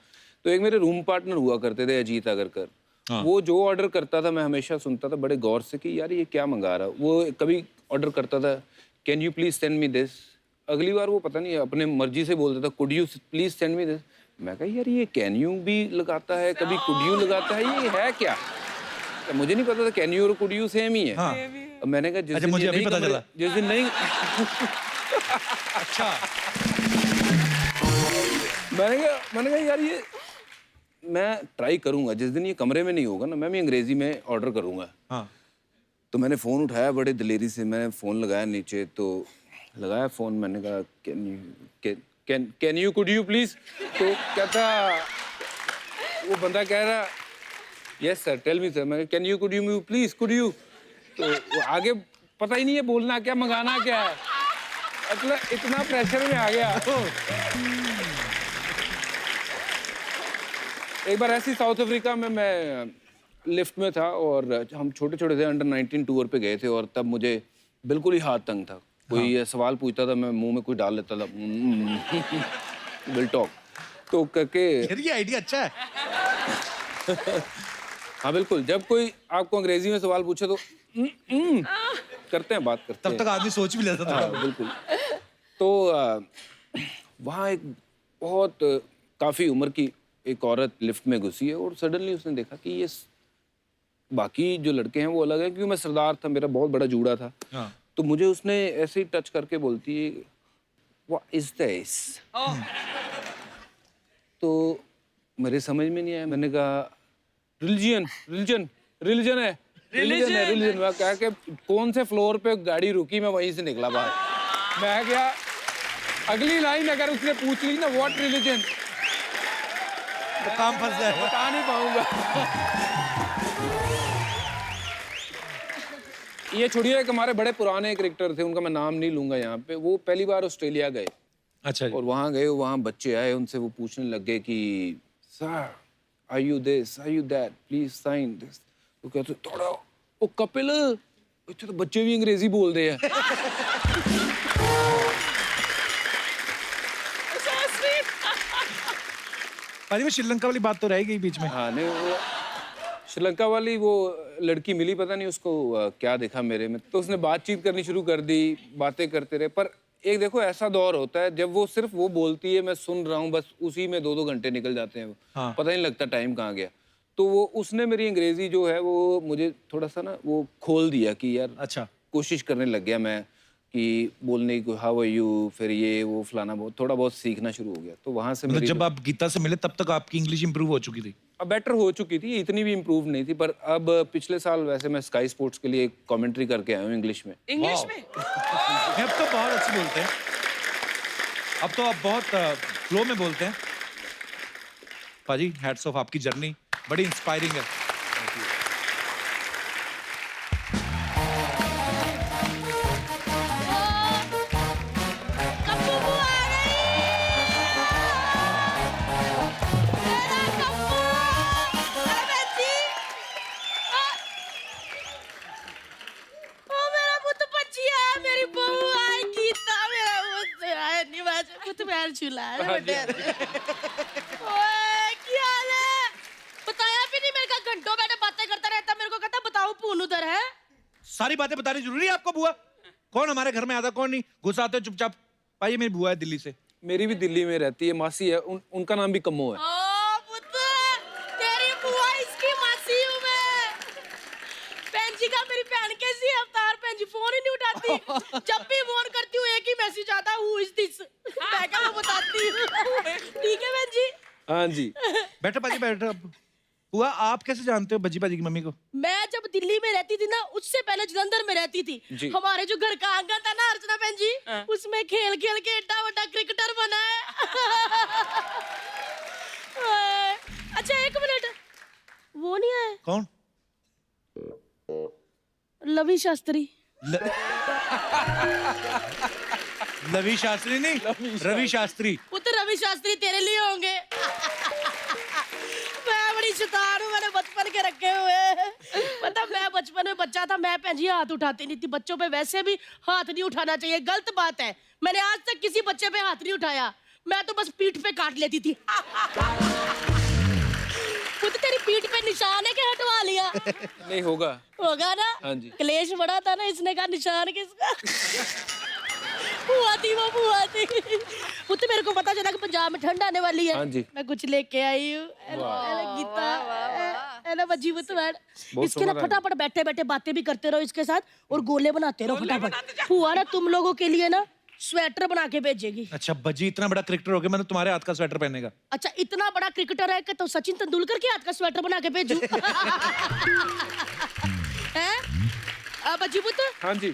Speaker 10: तो एक मेरे रूम पार्टनर हुआ करते थे अजीत अगरकर, वो जो ऑर्डर करता था मैं हमेशा सुनता था बड़े गौर से कि यार ये क्या मंगा रहा है। वो कभी ऑर्डर करता था can you please send me this, अगली बार वो पता नहीं अपने मर्जी से बोलता था could you please send me this. मैं कहा यार ये कैन यू भी लगाता है, कभी कुड यू लगाता है, ये है क्या? तो मुझे नहीं पता था कैन यू और कुड यू सेम ही है।
Speaker 2: हाँ।
Speaker 10: अब मैंने कहा जिस
Speaker 2: अच्छा,
Speaker 10: दिन
Speaker 2: मुझे
Speaker 10: ये
Speaker 2: अभी
Speaker 10: नहीं
Speaker 2: पता चला।
Speaker 10: जिस दिन नहीं
Speaker 2: अच्छा।
Speaker 10: मैंने कहा यार ये मैं ट्राई करूंगा, जिस दिन ये कमरे में नहीं होगा ना मैं भी अंग्रेजी में ऑर्डर करूंगा।
Speaker 2: हाँ।
Speaker 10: तो मैंने फ़ोन उठाया बड़े दिलेरी से, मैंने फ़ोन लगाया नीचे, तो लगाया फ़ोन, मैंने कहा can you could you please. तो कहता वो बंदा कह रहा yes sir, tell me sir. मैं can you, could you move please, could you. तो वो आगे पता ही नहीं है बोलना क्या, मंगाना क्या है, मतलब इतना प्रेशर में आ गया। एक बार ऐसी साउथ अफ्रीका में मैं लिफ्ट में था और हम छोटे छोटे थे, अंडर 19 टूर पे गए थे और तब मुझे बिल्कुल ही हाथ तंग था। कोई सवाल पूछता था, मैं मुंह में कुछ डाल लेता था, विल टॉक तो करके।
Speaker 2: ये आइडिया अच्छा है।
Speaker 10: हाँ बिल्कुल, जब कोई आपको अंग्रेजी में सवाल पूछे तो करते हैं, बात करते हैं।
Speaker 2: तब तक आदमी सोच भी लेता था।
Speaker 10: हाँ, बिल्कुल। तो वहाँ एक बहुत काफ़ी उम्र की एक औरत लिफ्ट में घुसी है और सडनली उसने देखा कि ये बाकी जो लड़के हैं वो अलग है, क्योंकि मैं सरदार था, मेरा बहुत बड़ा जूड़ा था।
Speaker 2: हाँ।
Speaker 10: तो मुझे उसने ऐसे ही टच करके बोलती है, व्हाट इज दिस? तो मेरे समझ में नहीं आया। मैंने कहा रिलीजन, रिलीजन, रिलीजन है, रिलीजन है, रिलीजन। मैं कहा कि कौन से फ्लोर पे गाड़ी रुकी, मैं वहीं से निकला बाहर। मैं क्या अगली लाइन अगर उसने पूछ ली ना व्हाट रिलीजन,
Speaker 2: तो काम फंस जाए,
Speaker 10: बता नहीं पाऊंगा। ये छोड़िए, एक हमारे बड़े पुराने क्रिकेटर थे, उनका मैं नाम नहीं लूंगा यहाँ पे, वो पहली बार ऑस्ट्रेलिया गए।
Speaker 2: अच्छा।
Speaker 10: और वहाँ गए, वहाँ बच्चे आए, उनसे वो पूछने लग गए कि sir are you this, are you that, please sign this. तो कहते थोड़ा ओ कपिल, अच्छा तो बच्चे भी अंग्रेजी बोल रहे हैं।
Speaker 2: अरे वो श्रीलंका वाली बात तो रह गई बीच में।
Speaker 10: हाँ नहीं, वो श्रीलंका वाली वो लड़की मिली, पता नहीं उसको क्या देखा मेरे में, तो उसने बातचीत करनी शुरू कर दी, बातें करते रहे। पर एक देखो ऐसा दौर होता है जब वो सिर्फ वो बोलती है, मैं सुन रहा हूँ, बस उसी में 2-2 घंटे निकल जाते हैं।
Speaker 2: हाँ।
Speaker 10: पता नहीं लगता टाइम कहाँ गया। तो वो उसने मेरी अंग्रेजी जो है वो मुझे थोड़ा सा ना वो खोल दिया कि यार
Speaker 2: अच्छा,
Speaker 10: कोशिश करने लग गया मैं कि बोलने की, हाउ आर यू, फिर ये वो फलाना, बहुत थोड़ा बहुत सीखना शुरू हो गया। तो वहाँ से
Speaker 2: मतलब जब आप गीता से मिले तब तक आपकी इंग्लिश इंप्रूव हो चुकी थी?
Speaker 10: अब बेटर हो चुकी थी, इतनी भी इम्प्रूव नहीं थी, पर अब पिछले साल वैसे मैं स्काई स्पोर्ट्स के लिए कमेंट्री करके आया हूँ इंग्लिश में।
Speaker 3: इंग्लिश में?
Speaker 2: अब तो बहुत अच्छी बोलते हैं, अब तो आप बहुत फ्लो में बोलते हैं। पाजी हैट्स ऑफ, आपकी जर्नी बड़ी इंस्पायरिंग है।
Speaker 12: घंटों बैठे बातें करता रहता, मेरे को कहता बताओ पून उधर है।
Speaker 2: सारी बातें बतानी जरूरी है आपको? बुआ कौन हमारे घर में आता, कौन नहीं, घुस आते हो चुपचाप। भाई मेरी बुआ है दिल्ली से।
Speaker 10: मेरी भी दिल्ली में रहती है, मासी है, उनका नाम भी कम्मो है।
Speaker 12: तेरी बुआ इसकी मासी हूँ मैं। बहन जी का मेरी बहन कैसी है अवतार, बहन जी फोन ही नहीं उठाती। जब भी फोन करती हूँ एक ही मैसेज आता है, हु इज दिस, मैं क्या बताती हूँ। ठीक है बहन जी?
Speaker 10: हाँ जी।
Speaker 2: बैठो पाजी बैठो। बुआ आप कैसे जानते हो भज्जी पाजी की मम्मी को?
Speaker 12: मैं जब दिल्ली में रहती थी ना, उससे पहले जलंधर में रहती थी। हमारे जो घर का आंगन था ना अर्चना बहन जी, उसमें खेल खेल के एड्डा बड़ा क्रिकेटर बना है। अच्छा एक मिनट, वो नहीं आए?
Speaker 2: कौन?
Speaker 12: लवी शास्त्री।
Speaker 2: लवी शास्त्री नहीं, रवि शास्त्री।
Speaker 12: वो तो रवि शास्त्री तेरे लिए होंगे। मैं बड़ी शैतान हूँ, मैंने बचपन के रखे हुए। पता मैं बचपन में बच्चा था, मैं भैन जी हाथ उठाती नहीं थी। बच्चों पे वैसे भी हाथ नहीं उठाना चाहिए, गलत बात है। मैंने आज तक किसी बच्चे पे हाथ नहीं उठाया, मैं तो बस पीठ पे काट लेती थी। खुद तेरी पीठ पे निशान है कि हटवा लिया?
Speaker 10: नहीं होगा।
Speaker 12: होगा ना?
Speaker 10: हाँ जी।
Speaker 12: क्लेश बड़ा था ना, इसने कहा निशान किसका? बुआ थी वो, बुआ थी। वो तो मेरे को पता चला कि पंजाब में ठंड आने वाली है।
Speaker 10: हाँ जी।
Speaker 12: मैं कुछ लेके आई हूँ। गीता है ना बजी बुतवाड़, इसके ना फटाफट बैठे बैठे बातें भी करते रहो इसके साथ और गोले बनाते रहो फटाफट। बुआ ना तुम लोगों के लिए ना स्वेटर बना के भेजेगी।
Speaker 2: अच्छा बजी इतना बड़ा क्रिकेटर हो गया, मैंने तुम्हारे हाथ का स्वेटर पहनेगा।
Speaker 12: अच्छा इतना बड़ा क्रिकेटर है कि तो सचिन तेंदुलकर के हाथ का स्वेटर बना के भेजू? बजीबुत,
Speaker 10: हाँ जी।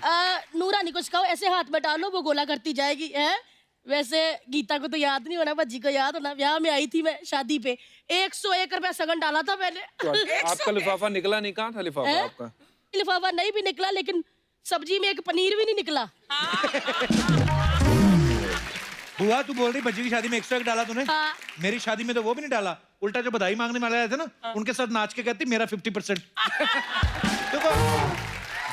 Speaker 12: नूरानी को सिखाओ, ऐसे हाथ में डालो वो गोला करती जाएगी है। वैसे गीता को तो याद नहीं होना, भज्जी को याद होना। ब्याह में आई थी मैं शादी पे, 101 रुपया सगन डाला था मैंने।
Speaker 10: तो आपका लिफाफा निकला नहीं? कहाँ था लिफाफा
Speaker 12: हैं?
Speaker 10: आपका?
Speaker 12: लिफाफा नहीं भी निकला, लेकिन सब्जी में एक पनीर भी नहीं निकला।
Speaker 2: बुआ तू बोल रही भज्जी की शादी में 101 डाला तूने?
Speaker 12: हाँ।
Speaker 2: मेरी शादी में तो वो भी नहीं डाला, उल्टा जो बधाई मांगने वाले आए थे ना, उनके साथ नाच के कहती मेरा 50%। देखो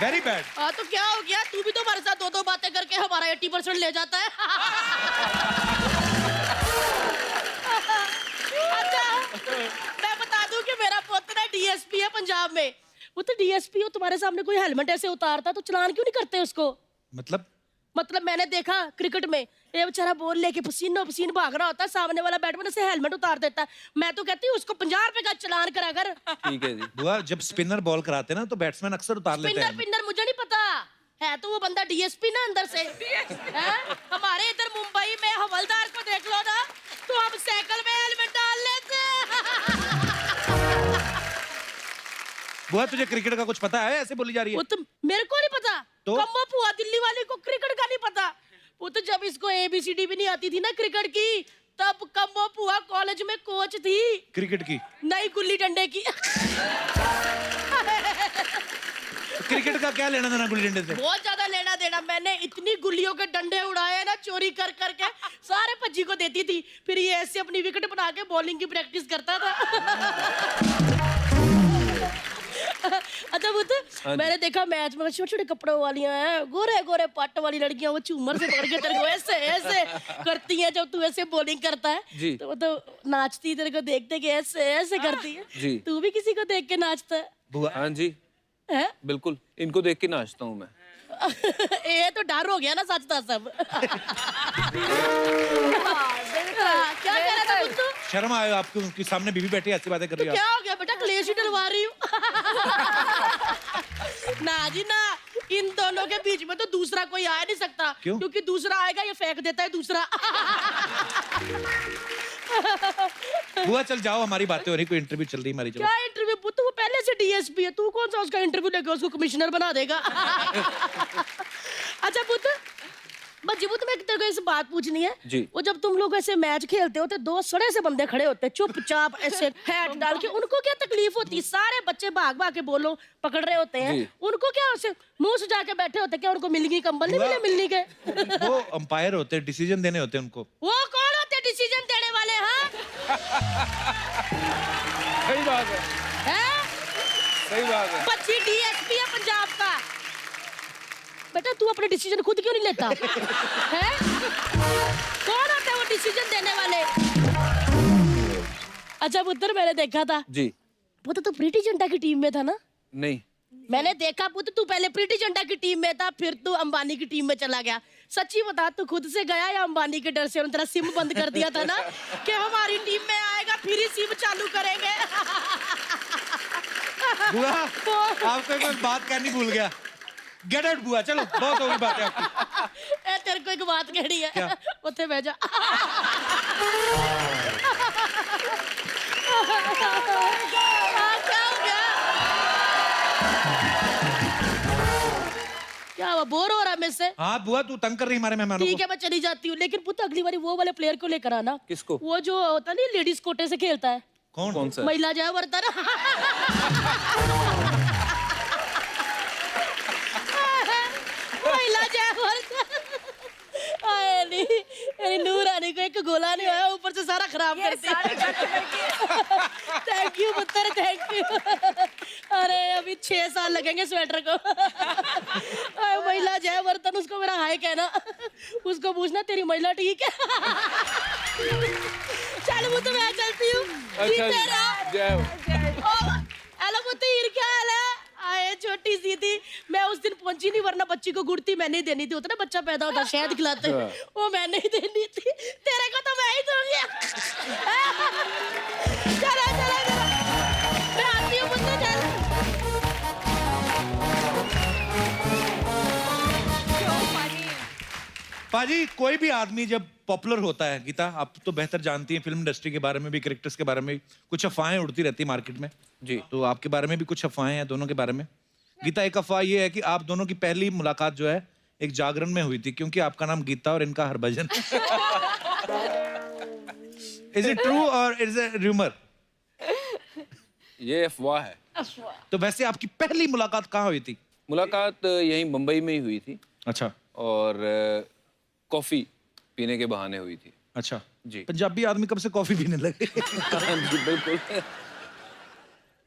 Speaker 2: वेरी बैड।
Speaker 12: हाँ तो क्या हो गया, तू भी तो हमारे साथ 2-2 बातें करके हमारा 80% ले जाता है। अच्छा मैं बता दूं कि मेरा पोता ना डीएसपी है पंजाब में। वो तो डीएसपी हो, तुम्हारे सामने कोई हेलमेट ऐसे उतारता तो चलान क्यों नहीं करते उसको? मतलब मैंने देखा क्रिकेट में ये बेचारा बॉल लेके पसीनो पसीन भाग रहा होता है, सामने वाला बैट्समैन से हेलमेट उतार देता है। मैं तो कहती हूँ उसको 50 रुपए का चलान करा कर।
Speaker 10: ठीक है जी।
Speaker 2: बुआ जब स्पिनर बॉल कराते हैं ना तो बैट्समैन अक्सर उतार लेते हैं।
Speaker 12: पिन्नर मुझे नहीं पता है, तो वो बंदा डीएसपी ना अंदर से हैं? हमारे इधर मुंबई में हवलदार को देख लो ना, तो हम साइकिल में हेलमेट डाल लेते।
Speaker 2: बुआ तुझे क्रिकेट का कुछ पता है? ऐसे बोली जा रही है।
Speaker 12: वो तो मेरे को नहीं पता,
Speaker 2: तो?
Speaker 12: कम्बो फुआ दिल्ली वाले को क्रिकेट का नहीं पता। वो तो जब इसको ABCD भी नहीं आती थी ना क्रिकेट की, तब कम्बो फुआ कॉलेज में कोच थी
Speaker 2: क्रिकेट की,
Speaker 12: नहीं गुल्ली डंडे की।
Speaker 2: क्रिकेट का क्या लेना देना गुल्ली डंडे से?
Speaker 12: बहुत ज्यादा लेना देना। मैंने इतनी गुल्लियों के डंडे उड़ाए ना चोरी कर करके, सारे भज्जी को देती थी, फिर ये ऐसे अपनी विकेट बना के बॉलिंग की प्रैक्टिस करता था। अच्छा वो तो मैंने देखा मैच में छोटे छोटे कपड़ों वाली हैं, गोरे गोरे पट्ट वाली लड़कियां, वो झूमर से पकड़ के तेरे को ऐसे ऐसे करती हैं जब तू ऐसे बॉलिंग करता है। तो वो तो नाचती तेरे को देखते कि ऐसे ऐसे करती है। तू भी किसी को देख के नाचता है?
Speaker 2: बुआ
Speaker 10: हाँ जी
Speaker 12: है?
Speaker 10: बिल्कुल, इनको देख के नाचता हूँ मैं।
Speaker 12: ये तो डर हो गया ना सच था सब। क्या कह रहा था तू?
Speaker 2: शर्म आए आपको, उनके सामने बीवी बैठी ऐसी बातें कर रही
Speaker 12: तो
Speaker 2: है।
Speaker 12: क्या हो गया बेटा, क्लेश ही डलवा रही हूँ। ना जी ना, इन दोनों के बीच में तो दूसरा कोई आ नहीं सकता।
Speaker 2: क्यों?
Speaker 12: क्योंकि दूसरा आएगा ये फेंक देता है दूसरा।
Speaker 2: बुआ चल जाओ, हमारी बातें हो रही, कोई इंटरव्यू चल रही हमारी। चलो
Speaker 12: क्या इंटरव्यू? तू वो पहले से डीएसपी है, तू कौन सा उसका इंटरव्यू लेके उसको कमिश्नर बना देगा? अच्छा पुत्र बच्ची, वो तुम्हें तेरे को इस बात पूछनी है
Speaker 10: जी।
Speaker 12: वो जब तुम लोग ऐसे मैच खेलते हो तो 2 सड़े से बंदे खड़े होते हैं चुपचाप ऐसे हैट डाल के, उनको क्या तकलीफ होती है? सारे बच्चे भाग भाग के बोलो पकड़ रहे होते हैं, उनको क्या ऐसे मुंह सुजा के बैठे होते हैं? क्या उनको मिलनी कंबल नहीं मिले मिलनी के?
Speaker 2: वो अंपायर होते हैं, डिसीजन देने होते हैं उनको।
Speaker 12: वो कौन होते डिसीजन देने वाले? हाँ
Speaker 10: सही बात है, सही बात है।
Speaker 12: बच्ची डीएसपी है पंजाब का। बेटा तू अपने डिसीजन खुद क्यों नहीं लेता है? कौन होता है वो डिसीजन देने वाले? अच्छा पुत्र मैंने देखा था
Speaker 10: जी।
Speaker 12: पुत्र तू प्रीति जिंटा की टीम में था ना?
Speaker 10: नहीं,
Speaker 12: मैंने देखा पुत्र तू पहले प्रीति जिंटा की टीम में था, फिर तू अंबानी की टीम में चला गया। सच्ची बता, तू खुद से गया या अंबानी के डर से उन्होंने तेरा सिम बंद कर दिया था ना कि हमारी टीम में आएगा फिर ही सिम चालू करेंगे?
Speaker 2: बुआ आपको एक बात कहनी भूल गया। गेट आउट बुआ, चलो बहुत हो गई बातें आपकी।
Speaker 12: ए तेरे को एक बात कहनी है।
Speaker 2: क्या?
Speaker 12: उत्थे बह जा। क्या हो गया? क्या हुआ, बोर हो रहा है मुझसे?
Speaker 2: हाँ बुआ तू तंग कर रही हमारे मेहमानों
Speaker 12: ठीक
Speaker 2: को।
Speaker 12: है मैं चली जाती हूँ, लेकिन पुत्र अगली बारी वो वाले प्लेयर को लेकर आना।
Speaker 10: किसको?
Speaker 12: वो जो होता नहीं लेडीज कोटे से खेलता है।
Speaker 2: कौन
Speaker 10: सा?
Speaker 12: महिला जय वर्धन। महिला जय वर्धन। मेरी नूरानी को एक गोला नहीं आया, ऊपर से सारा खराब कर दिया। थैंक यू पुत्र, थैंक यू। अरे अभी 6 साल लगेंगे स्वेटर को। महिला जय वर्धन, उसको मेरा हाय कहना, उसको पूछना तेरी महिला ठीक है? चल वो तो मैं चलती हूँ। हेलो पुत्र, क्या हाल है? आए छोटी सी थी मैं उस दिन पहुंची नहीं, वरना बच्ची को गुड़ती मैंने ही देनी थी। होता ना बच्चा पैदा होता शहद खिलाते, वो मैंने ही देनी थी। तेरे को तो मैं ही दूंगी। चला चला चला, मैं आती हूँ पुत्र, चल।
Speaker 2: पाजी कोई भी आदमी जब पॉपुलर होता है, गीता आप तो बेहतर जानती हैं फिल्म इंडस्ट्री के बारे में भी, कैरेक्टर्स के बारे में भी कुछ अफवाहें उड़ती रहती है मार्केट में
Speaker 10: जी।
Speaker 2: तो आपके बारे में भी कुछ अफवाहें हैं दोनों के बारे में। गीता एक अफवाह ये है कि आप दोनों की पहली मुलाकात जो है एक जागरण में हुई थी क्योंकि आपका नाम गीता और इनका हरभजन। इज इट ट्रू और इज इट र्यूमर?
Speaker 10: ये अफवाह है।
Speaker 2: तो वैसे आपकी पहली मुलाकात कहाँ हुई थी?
Speaker 10: मुलाकात यहीं मुंबई में ही हुई थी
Speaker 2: अच्छा।
Speaker 10: और कॉफी पीने के बहाने हुई थी।
Speaker 2: अच्छा
Speaker 10: जी।
Speaker 2: पंजाबी आदमी कब से कॉफी पीने लगे?
Speaker 10: जी, बिल्कुल।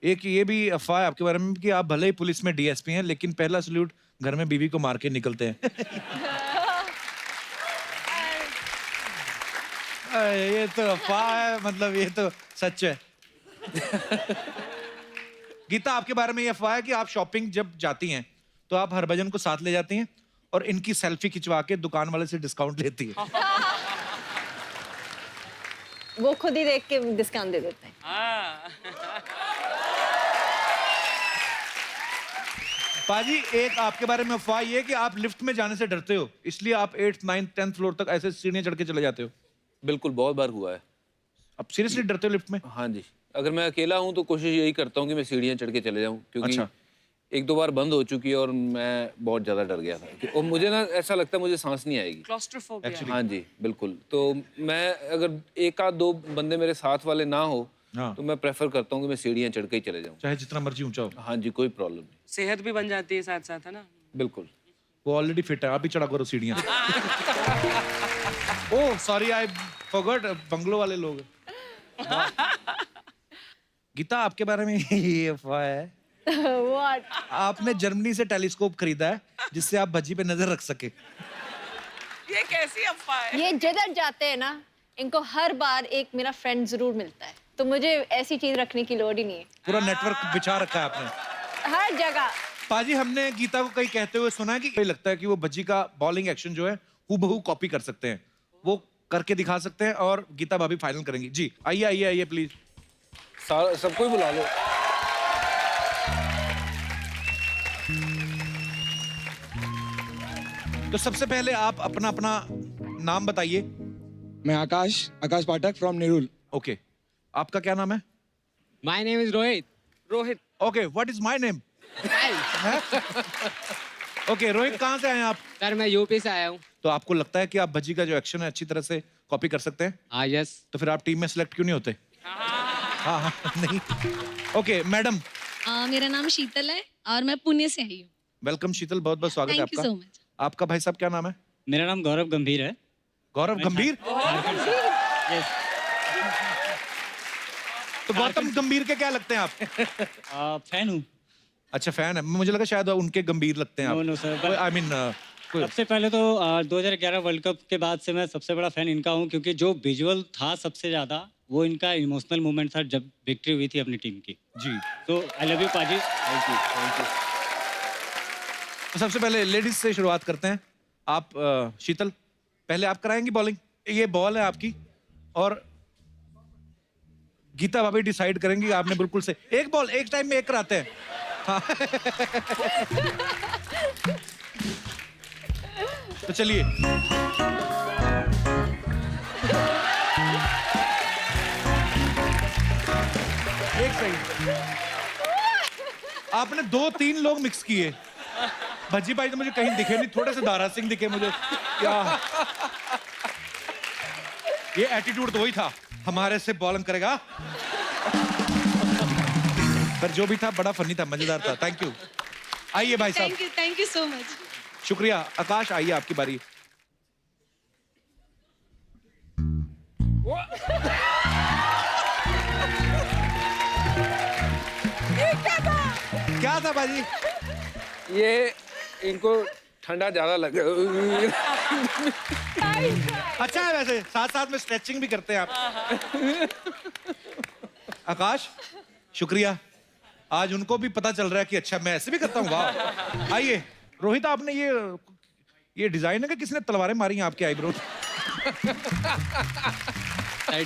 Speaker 2: एक ये भी अफवाह है आपके बारे में कि आप भले ही पुलिस में डीएसपी हैं लेकिन पहला सल्यूट घर में बीवी को मार के निकलते हैं। ये तो अफवाह है, मतलब ये तो सच है। गीता, आपके बारे में ये अफवाह है कि आप शॉपिंग जब जाती हैं तो आप हरभजन को साथ ले जाती हैं और इनकी सेल्फी खिंचवा के दुकान वाले से डिस्काउंट लेती है।
Speaker 9: वो खुद ही देख के डिस्काउंट दे देते हैं।
Speaker 2: पाजी, एक आपके बारे में अफवाह ये है कि आप लिफ्ट में जाने से डरते हो, इसलिए आप 8th 9th 10th फ्लोर तक ऐसे सीढ़ियां चढ़ के चले जाते हो।
Speaker 10: बिल्कुल, बहुत बार हुआ है।
Speaker 2: अब सीरियसली डरते हो लिफ्ट में?
Speaker 10: हाँ जी, अगर मैं अकेला हूँ तो कोशिश यही करता हूँ कि मैं सीढ़ियाँ चढ़ के चले जाऊँ, क्योंकि
Speaker 2: अच्छा।
Speaker 10: 1-2 बार बंद हो चुकी है और मैं बहुत ज़्यादा डर गया था और मुझे ना ऐसा लगता है मुझे सांस नहीं आएगी।
Speaker 3: क्लॉस्ट्रोफोबिया।
Speaker 10: हाँ जी, बिल्कुल। तो मैं अगर 1-2 बंदे मेरे साथ वाले ना हो
Speaker 2: हाँ।
Speaker 10: तो मैं प्रेफर करता हूँ कि मैं सीढ़ियाँ चढ़ के ही चले जाऊँ।
Speaker 2: चाहे जितना मर्जी ऊंचा हो।
Speaker 10: हाँ जी, कोई प्रॉब्लम नहीं।
Speaker 3: सेहत भी बन जाती है साथ साथ, है ना?
Speaker 10: बिल्कुल।
Speaker 2: वो ऑलरेडी फिट है, आप ही चढ़ा करो सीढ़ियां। Oh sorry, I forgot, bungalow वाले लोग। गीता, आपके बारे में ये अफवाह है
Speaker 9: What?
Speaker 2: आपने जर्मनी से टेलीस्कोप खरीदा है जिससे आप भज्जी पे नजर रख सके।
Speaker 3: ये कैसी अफवाह है?
Speaker 9: ये जिधर जाते हैं ना, इनको हर बार एक मेरा फ्रेंड जरूर मिलता है, तो मुझे ऐसी चीज रखने की लोड़ ही नहीं है।
Speaker 2: पूरा नेटवर्क बिछा रखा है आपने
Speaker 9: हर जगह।
Speaker 2: पाजी। हमने गीता को कहीं कहते हुए सुना है कि लगता है कि वो भज्जी का बॉलिंग एक्शन जो है हूबहू कॉपी कर सकते हैं, वो करके दिखा सकते हैं और गीता भाभी फाइनल करेंगी। जी आइए आइए आइए प्लीज,
Speaker 10: सबको ही बुला लो।
Speaker 2: तो सबसे पहले आप अपना अपना नाम बताइए।
Speaker 13: मैं आकाश पाठक फ्रॉम नेरुल।
Speaker 2: ओके, आपका क्या नाम है?
Speaker 13: My name is Rohit.
Speaker 3: Rohit.
Speaker 2: Okay, what is my name? Okay, Rohit कहाँ से आए हैं आप?
Speaker 13: सर मैं यूपी से आया हूँ।
Speaker 2: तो आपको लगता है कि आप भज्जी का जो एक्शन है अच्छी तरह से कॉपी कर सकते हैं?
Speaker 13: हाँ यस।
Speaker 2: तो फिर आप टीम में सिलेक्ट क्यों नहीं होते? हाँ नहीं। Okay madam.
Speaker 14: मेरा नाम शीतल है और मैं पुणे से आई हूँ।
Speaker 2: वेलकम शीतल, बहुत बहुत स्वागत है
Speaker 14: थैंक यू
Speaker 2: आपका।
Speaker 14: So much.
Speaker 2: आपका भाई साहब क्या नाम है?
Speaker 13: मेरा नाम गौरव गंभीर है।
Speaker 2: गौरव गंभीर? तो गौतम गंभीर के क्या लगते हैं आप?
Speaker 13: फैन हूँ।
Speaker 2: अच्छा फैन है, मुझे लगा शायद उनके गंभीर लगते हैं आप।
Speaker 13: नो सर,
Speaker 2: आई मीन
Speaker 13: सबसे पहले तो 2011 वर्ल्ड कप के बाद से मैं सबसे बड़ा फैन इनका हूँ, क्योंकि जो विजुअल था सबसे ज्यादा वो इनका इमोशनल मोमेंट था जब विक्ट्री हुई थी अपनी टीम की।
Speaker 2: जी।
Speaker 13: तो आई लव यू पाजी।
Speaker 10: Thank you.
Speaker 2: तो सबसे पहले लेडीज से शुरुआत करते हैं। आप शीतल, पहले आप कराएंगी बॉलिंग। ये बॉल है आपकी और गीता भाभी डिसाइड करेंगी। आपने बिल्कुल से एक बॉल एक टाइम में एक कराते हैं। हाँ। तो चलिए, एक सही। आपने 2-3 लोग मिक्स किए। भज्जी भाई तो मुझे कहीं दिखे नहीं, थोड़े से दारा सिंह दिखे मुझे। क्या ये एटीट्यूड तो वही था, हमारे से बॉलिंग करेगा। पर जो भी था बड़ा फनी था, मजेदार था। Thank you. आइए भाई साहब।
Speaker 14: Thank you so much.
Speaker 2: शुक्रिया। आकाश आइए, आपकी बारी। क्या था बाजी?
Speaker 10: ये इनको ठंडा ज्यादा लग
Speaker 2: अच्छा है, वैसे साथ साथ में स्ट्रेचिंग भी करते हैं आप। आकाश शुक्रिया, आज उनको भी पता चल रहा है कि अच्छा मैं ऐसे भी करता हूँ। वाह। आइए रोहित, आपने ये डिजाइन है कि किसने तलवारें मारी हैं आपके आईब्रो?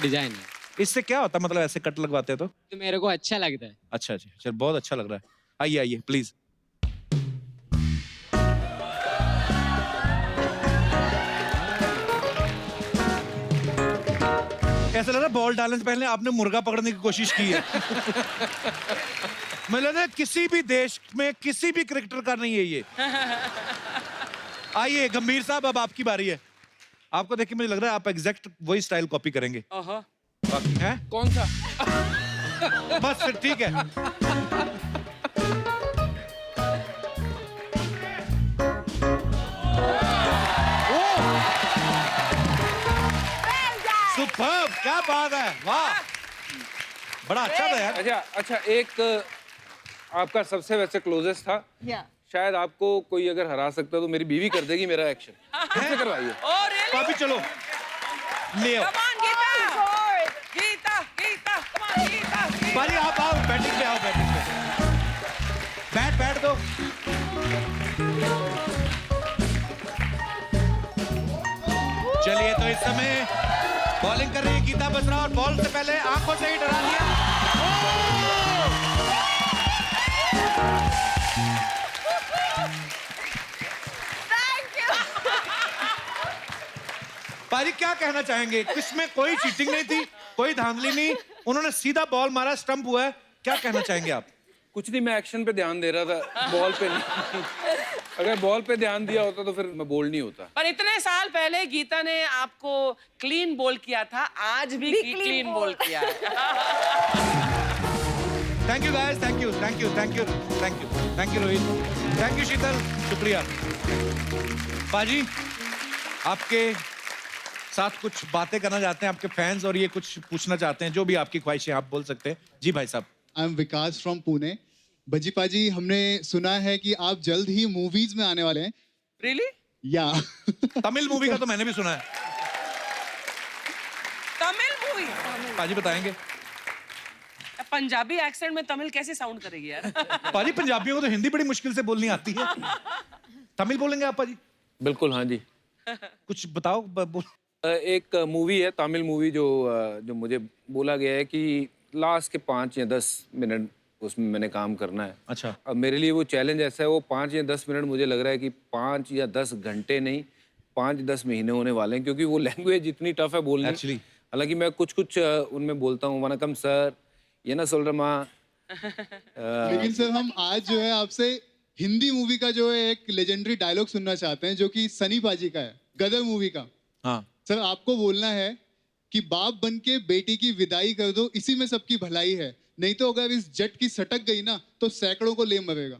Speaker 13: डिजाइन है।
Speaker 2: इससे क्या होता है, मतलब ऐसे कट लगवाते हैं तो
Speaker 13: मेरे को अच्छा लगता है।
Speaker 2: अच्छा जी, चल बहुत अच्छा लग रहा है। आइए आइए प्लीज। ऐसा लग रहा है बॉल डालने से पहले आपने मुर्गा पकड़ने की कोशिश की है। मुझे लगता है किसी भी देश में किसी भी क्रिकेटर का नहीं है ये। आइए गंभीर साहब, अब आपकी बारी है। आपको देख के मुझे लग रहा है आप एग्जैक्ट वही स्टाइल कॉपी करेंगे। बाकी है
Speaker 10: कौन सा?
Speaker 2: बस फिर ठीक है। सुपर्ब, क्या बात है, वाह, बड़ा अच्छा था यार।
Speaker 10: अच्छा, एक आपका सबसे वैसे क्लोजेस्ट था। शायद आपको कोई अगर हरा सकता तो मेरी बीवी कर देगी मेरा एक्शन। कैसे करवाइए?
Speaker 2: पापी चलो ले आओ। पारी आप आओ, बैटिंग पे आओ, बैटिंग पे। बैट दो। चलिए, तो इस समय बॉलिंग कर रही है गीता बत्रा और बॉल से पहले आंखों से ही डरा दिया। पारी क्या कहना चाहेंगे? इसमें कोई चीटिंग नहीं थी, कोई धांधली नहीं, उन्होंने सीधा बॉल मारा, स्टंप हुआ है, क्या कहना चाहेंगे आप?
Speaker 10: कुछ नहीं, मैं एक्शन पे ध्यान दे रहा था, बॉल पे नहीं। अगर बॉल पे ध्यान दिया होता तो फिर मैं बोल्ड नहीं होता।
Speaker 3: पर इतने साल पहले गीता ने आपको क्लीन बोल किया था, आज भी क्लीन बोल किया है।
Speaker 2: Thank you guys, thank you, thank you, thank you, thank you, thank you Rohit, thank you Sheetal, शुक्रिया। पाजी, आपके साथ कुछ बातें करना चाहते हैं आपके फैंस, और ये कुछ पूछना चाहते हैं, जो भी आपकी ख्वाहिशें, आप बोल सकते हैं। जी भाई साहब।
Speaker 15: I am Vikas from Pune. बजी पाजी, हमने सुना है कि आप जल्द ही मूवीज में आने वाले हैं।
Speaker 3: Really?
Speaker 15: या
Speaker 2: तमिल मूवी का तो मैंने भी सुना है।
Speaker 3: तमिल मूवी?
Speaker 2: पाजी बताएंगे।
Speaker 3: पंजाबी एक्सेंट में तमिल कैसे साउंड करेगी यार?
Speaker 2: पाजी, पंजाबियों को तो हिंदी बड़ी मुश्किल से बोलनी आती है, तमिल बोलेंगे आप पाजी?
Speaker 10: बिल्कुल, हाँ जी।
Speaker 2: कुछ बताओ।
Speaker 10: एक मूवी है, तमिल मूवी, जो मुझे बोला गया है कि लास्ट के 5 या 10 मिनट उसमें मैंने काम करना है।
Speaker 2: अच्छा।
Speaker 10: अब मेरे लिए वो चैलेंज ऐसा है, वो 5 या 10 मिनट मुझे लग रहा है कि 5 या 10 घंटे नहीं, 5-10 महीने होने वाले हैं, क्योंकि वो लैंग्वेज इतनी टफ है बोलनी।
Speaker 2: एक्चुअली
Speaker 10: हालांकि मैं कुछ उनमें बोलता हूँ, वनकम सर, ये ना सोल रहा।
Speaker 15: लेकिन सर, हम आज जो है आपसे हिंदी मूवी का जो है एक लेजेंडरी डायलॉग सुनना चाहते हैं, जो कि सनी पाजी का है, गदर मूवी का।
Speaker 2: हाँ
Speaker 15: सर, आपको बोलना है कि बाप बन के बेटी की विदाई कर दो, इसी में सबकी भलाई है, नहीं तो अगर इस जट की सटक गई ना तो सैकड़ों को ले मरेगा।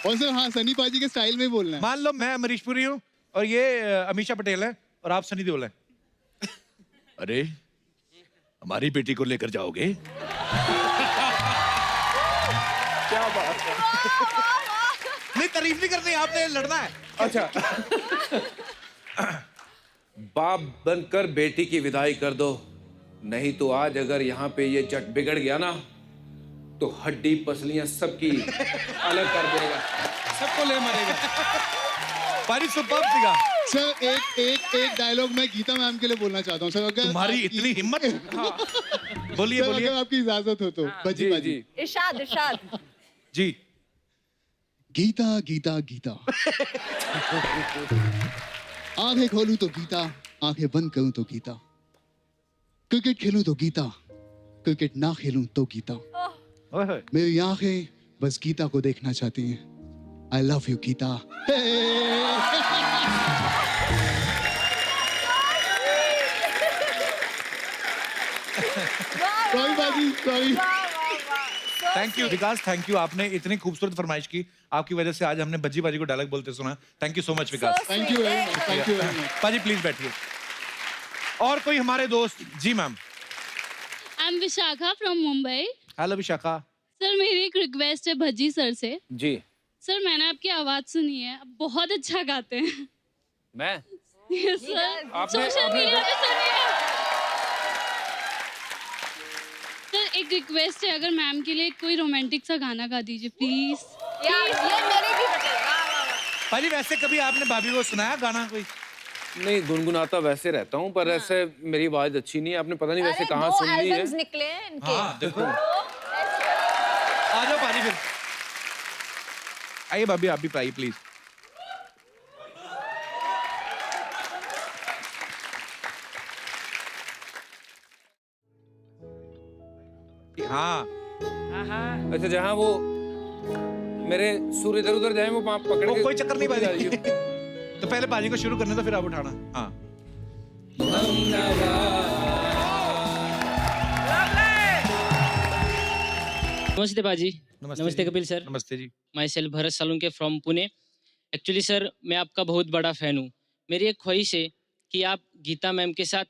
Speaker 15: और सर, हाँ, सनी पाजी के स्टाइल में बोलना है।
Speaker 2: मान लो मैं अमरीशपुरी हूँ और ये अमीषा पटेल है और आप सनी देओल हैं। अरे, हमारी बेटी को लेकर जाओगे?
Speaker 10: क्या बात है।
Speaker 2: नहीं, तारीफ नहीं करनी, आपने लड़ना है।
Speaker 10: अच्छा। बाप बनकर बेटी की विदाई कर दो, नहीं तो आज अगर यहाँ पे ये जट बिगड़ गया ना तो हड्डी पसलियां सबकी अलग कर देगा, सबको ले मरेगा।
Speaker 2: पारी सुपर्ब सीगा।
Speaker 15: सर, एक डायलॉग मैं गीता मैम के लिए बोलना चाहता हूँ सर, अगर
Speaker 2: तुम्हारी इतनी हिम्मत।
Speaker 15: हाँ।
Speaker 2: बोलिए बोलिए,
Speaker 15: अगर आपकी इजाजत हो तो। बजी पाजी
Speaker 9: इरशाद।
Speaker 2: जी।
Speaker 15: गीता गीता गीता, आंखें खोलूं तो गीता, आंखें बंद करूं तो गीता, क्रिकेट खेलूं तो गीता, क्रिकेट ना खेलूं तो गीता, मेरी आंखें बस गीता को देखना चाहती हैं। I love you Geeta. Sorry बाजी, sorry.
Speaker 2: Thank you Vikas, thank you, आपने इतनी खूबसूरत फरमाइश की, आपकी वजह से आज हमने बज्जी बाजी को डायलॉग बोलते सुना। Thank you so much Vikas.
Speaker 15: Thank you very much, thank you very much.
Speaker 2: पाजी प्लीज बैठिए। और कोई हमारे दोस्त? जी ma'am.
Speaker 14: I am Vishakha from Mumbai.
Speaker 2: Hello Vishakha.
Speaker 14: Sir, मेरी एक रिक्वेस्ट है भज्जी सर से।
Speaker 10: जी।
Speaker 14: सर, मैंने आपकी आवाज सुनी है, आप बहुत अच्छा गाते हैं।
Speaker 10: मैं?
Speaker 14: यस सर,
Speaker 10: आपने-
Speaker 14: सोशल मीडिया पे सुनी है। सर, एक रिक्वेस्ट है, अगर मैम के लिए कोई रोमांटिक सा गाना गा दीजिए प्लीज।
Speaker 9: यार, ये मेरे भी बटे।
Speaker 2: पाजी, वैसे कभी आपने भाभी को सुनाया गाना कोई?
Speaker 10: नहीं, गुनगुनाता वैसे रहता हूँ, पर ऐसे मेरी आवाज अच्छी नहीं है, आपने पता नहीं वैसे कहाँ सुन ली है।
Speaker 9: निकले हैं इनके।
Speaker 2: हाँ देखो, आ जाओ पाजी, फिर आइए भाभी, आप भी आइए प्लीज। हाँ
Speaker 10: अच्छा, जहाँ वो मेरे सुर इधर उधर जाए वो पकड़ के
Speaker 2: कोई चक्कर नहीं बाजी। तो पहले बाजी को शुरू करने तो फिर आप उठाना। हाँ
Speaker 16: नमस्ते बाजी। नमस्ते कपिल सर।
Speaker 2: नमस्ते जी।
Speaker 16: Myself Bharat Salunke from Pune. Actually sir मैं आपका बहुत बड़ा फ़ैन हूँ। मेरी एक ख्वाहिश है कि आप गीता मैम के साथ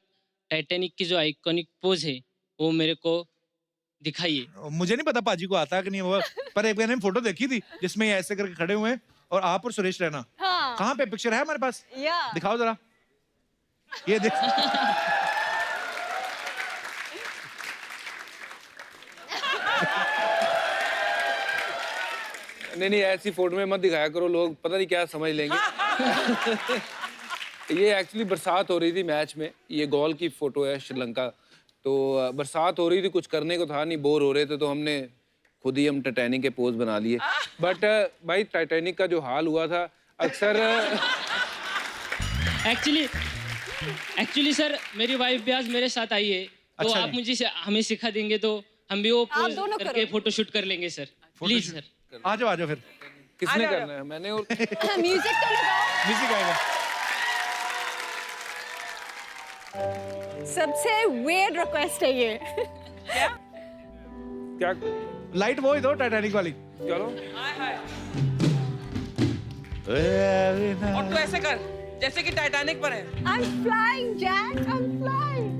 Speaker 16: टाइटैनिक की जो आइकॉनिक पोज है वो मेरे को दिखाइए।
Speaker 2: मुझे नहीं पता पाजी को आता है कि नहीं वो, पर एक मैंने फोटो देखी थी जिसमें ये ऐसे करके खड़े हुए हैं और आप और सुरेश रैना।
Speaker 9: हाँ।
Speaker 2: कहाँ पे पिक्चर है हमारे पास?
Speaker 9: या
Speaker 2: दिखाओ जरा। ये देख।
Speaker 10: नहीं ऐसी फोटो में मत दिखाया करो, लोग पता नहीं क्या समझ लेंगे। ये एक्चुअली बरसात हो रही थी मैच में, ये गोल की फोटो है श्रीलंका। तो बरसात हो रही थी, कुछ करने को था नहीं, बोर हो रहे थे, तो हमने खुद ही हम टाइटैनिक के पोज बना लिए। बट भाई टाइटैनिक का जो हाल हुआ था अक्सर
Speaker 16: एक्चुअली सर मेरी वाइफ भी आज मेरे साथ आई है, तो
Speaker 2: अच्छा
Speaker 16: आप मुझे हमें सिखा देंगे तो हम भी वो पोज
Speaker 9: दोनों
Speaker 16: करके फोटो शूट कर लेंगे सर। Please sir.
Speaker 2: आ जाओ फिर।
Speaker 10: किसने करना है? मैंने और
Speaker 9: म्यूजिक तो लगाओ।
Speaker 2: म्यूजिक आएगा।
Speaker 9: सबसे weird रिक्वेस्ट है ये।
Speaker 10: क्या
Speaker 2: लाइट वो ही दो टाइटैनिक वाली।
Speaker 10: चलो।
Speaker 3: और तू ऐसे कर जैसे कि टाइटैनिक पर है।
Speaker 9: I'm flying, Jack. I'm flying.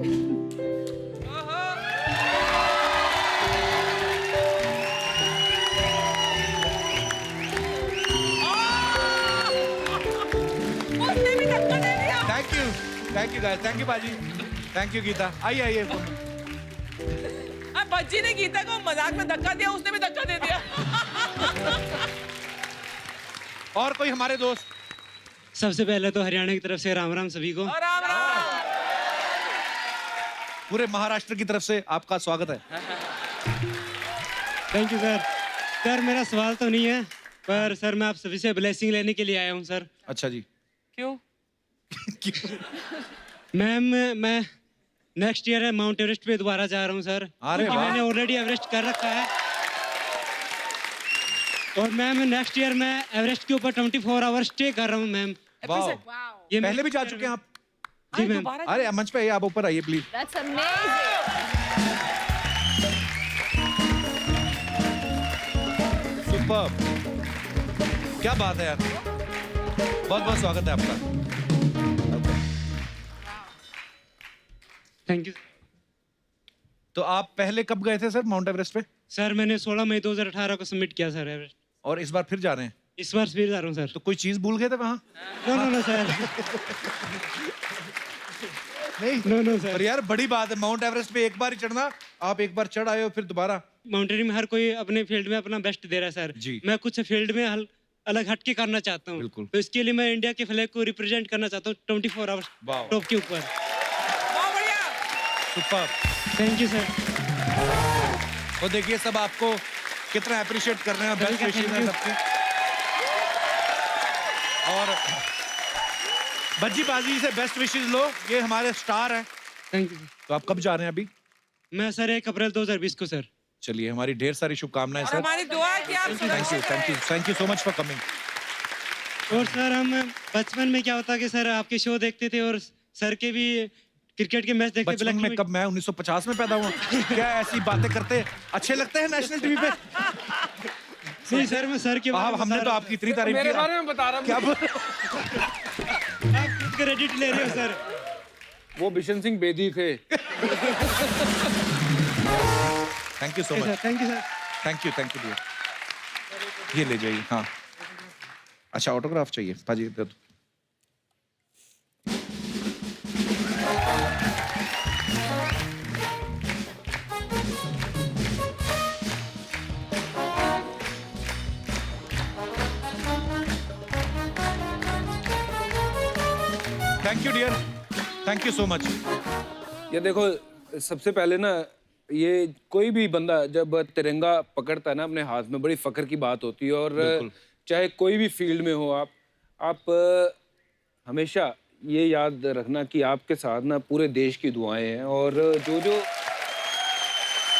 Speaker 3: उसने भी धक्का दे दिया।
Speaker 2: Thank you guys, thank you बाजी, थैंक यू गीता। आइए।
Speaker 3: बच्ची ने गीता को मजाक में धक्का दिया, उसने भी धक्का दे दिया।
Speaker 2: और कोई हमारे दोस्त?
Speaker 13: सबसे पहले तो हरियाणा की तरफ से राम राम सभी को।
Speaker 3: राम राम।
Speaker 2: पूरे महाराष्ट्र की तरफ से आपका स्वागत है।
Speaker 13: Thank you sir. सर मेरा सवाल तो नहीं है, पर सर मैं आप सभी से ब्लेसिंग लेने के लिए आया हूँ सर।
Speaker 2: अच्छा जी।
Speaker 3: क्यों?
Speaker 13: मैम मैं नेक्स्ट ईयर माउंट एवरेस्ट पे दोबारा जा रहा हूँ सर।
Speaker 2: अरे
Speaker 13: क्योंकि
Speaker 2: वाह।
Speaker 13: मैंने ऑलरेडी एवरेस्ट कर रखा है, और मैम नेक्स्ट ईयर मैं एवरेस्ट के ऊपर 24 आवर्स स्टे कर रहा हूँ मैम।
Speaker 2: वाह।
Speaker 13: ये
Speaker 2: पहले भी जा चुके हैं आप?
Speaker 13: जी मैम।
Speaker 2: अरे मंच पे आइए, आप ऊपर आइए प्लीज।
Speaker 9: That's amazing.
Speaker 2: सुपर्ब, क्या बात है यार। बहुत बहुत स्वागत है आपका।
Speaker 13: Thank you.
Speaker 2: तो आप पहले कब गए थे सर माउंट एवरेस्ट पे?
Speaker 13: सर मैंने 16 मई 2018 को सबमिट किया सर एवरेस्ट।
Speaker 2: और इस बार फिर जा रहे हैं?
Speaker 13: इस बार फिर जा रहा हूँ सर।
Speaker 2: तो कोई चीज भूल गए थे वहाँ?
Speaker 13: No sir.
Speaker 2: नहीं सर। पर यार बड़ी बात है, माउंट एवरेस्ट पे एक बार ही चढ़ना। आप एक बार चढ़ आए हो, फिर दोबारा।
Speaker 13: माउंटेनिंग में हर कोई अपने फील्ड में अपना बेस्ट दे रहा है सर
Speaker 2: जी।
Speaker 13: मैं कुछ फील्ड में अलग हटके करना चाहता हूँ।
Speaker 2: बिल्कुल।
Speaker 13: तो इसके लिए मैं इंडिया के फ्लैग को रिप्रेजेंट करना चाहता हूँ 24 आवर्स टॉप के ऊपर।
Speaker 2: Super,
Speaker 13: thank you sir.
Speaker 2: और देखिए सब आपको कितना अप्रिशिएट कर रहे हैं, बेस्ट विशेस हैं सबके। और बज्जी बाजी से बेस्ट विशेस लो, ये हमारे स्टार हैं।
Speaker 13: Thank you.
Speaker 2: तो आप कब जा रहे हैं अभी?
Speaker 13: मैं सर 1 अप्रैल 2020 को सर।
Speaker 2: चलिए, हमारी ढेर सारी शुभकामनाएं सर।
Speaker 3: हमारी दुआ है कि आप
Speaker 2: thank you so much for coming.
Speaker 13: और सर हम बचपन में क्या होता कि सर आपके शो देखते थे और सर के भी क्रिकेट के मैच देखते।
Speaker 2: बचपन में कब? मैं 1950 में पैदा हुआ। क्या ऐसी बातें करते अच्छे लगते हैं नेशनल टीवी पे?
Speaker 13: नहीं सर, मैं सर के
Speaker 2: हमने तो आपकी इतनी तारीफ की।
Speaker 10: मेरे बारे में बता रहा हूँ।
Speaker 2: क्या
Speaker 13: आप क्रेडिट ले रहे हो सर।
Speaker 10: वो बिशन सिंह बेदी थे।
Speaker 2: Thank you so much.
Speaker 13: Thank you sir.
Speaker 2: Thank you dear. ये ले जाइए। हाँ, अच्छा ऑटोग्राफ चाहिए पाजी, दे दो। Thank you dear, thank you so much.
Speaker 10: ये देखो, सबसे पहले ना, ये कोई भी बंदा जब तिरंगा पकड़ता है ना अपने हाथ में, बड़ी फख्र की बात होती है। और चाहे कोई भी फील्ड में हो आप हमेशा ये याद रखना कि आपके साथ ना पूरे देश की दुआएं हैं। और जो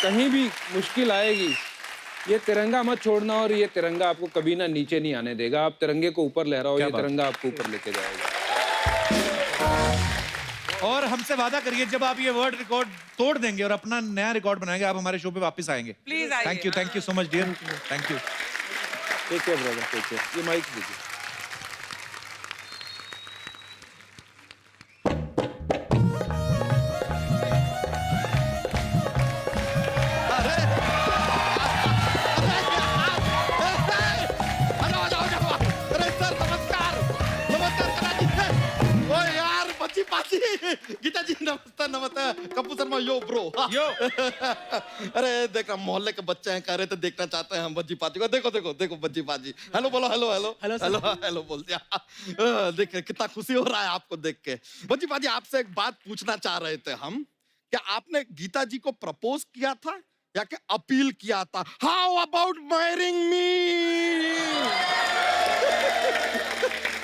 Speaker 10: कहीं भी मुश्किल आएगी ये तिरंगा मत छोड़ना और ये तिरंगा आपको कभी ना नीचे नहीं आने देगा। आप तिरंगे को ऊपर लहराओ, ये तिरंगा आपको ऊपर लेके जाएगा।
Speaker 2: और हमसे वादा करिए जब आप ये वर्ल्ड रिकॉर्ड तोड़ देंगे और अपना नया रिकॉर्ड बनाएंगे, आप हमारे शो पे वापस आएंगे।
Speaker 3: प्लीज आइए।
Speaker 2: Thank you so much dear, thank you.
Speaker 10: Take care brother, take care. ये माइक दीजिए।
Speaker 1: गीता जी नमस्ते नमस्ते। Kapoor Sharma yo bro
Speaker 2: yo.
Speaker 1: अरे देखा मोहल्ले के बच्चे हैं, कह रहे थे देखना चाहते हैं हम बज्जी पाजी को। देखो देखो देखो बज्जी पाजी। हेलो बोलो, हेलो हेलो हेलो हेलो बोल दिया। देख कितना खुशी हो रहा है आपको देख के। बज्जी पाजी आपसे एक बात पूछना चाह रहे थे हम, क्या आपने गीता जी को प्रपोज किया था या कि अपील किया था? हाउ अबाउट मैरिंग मी?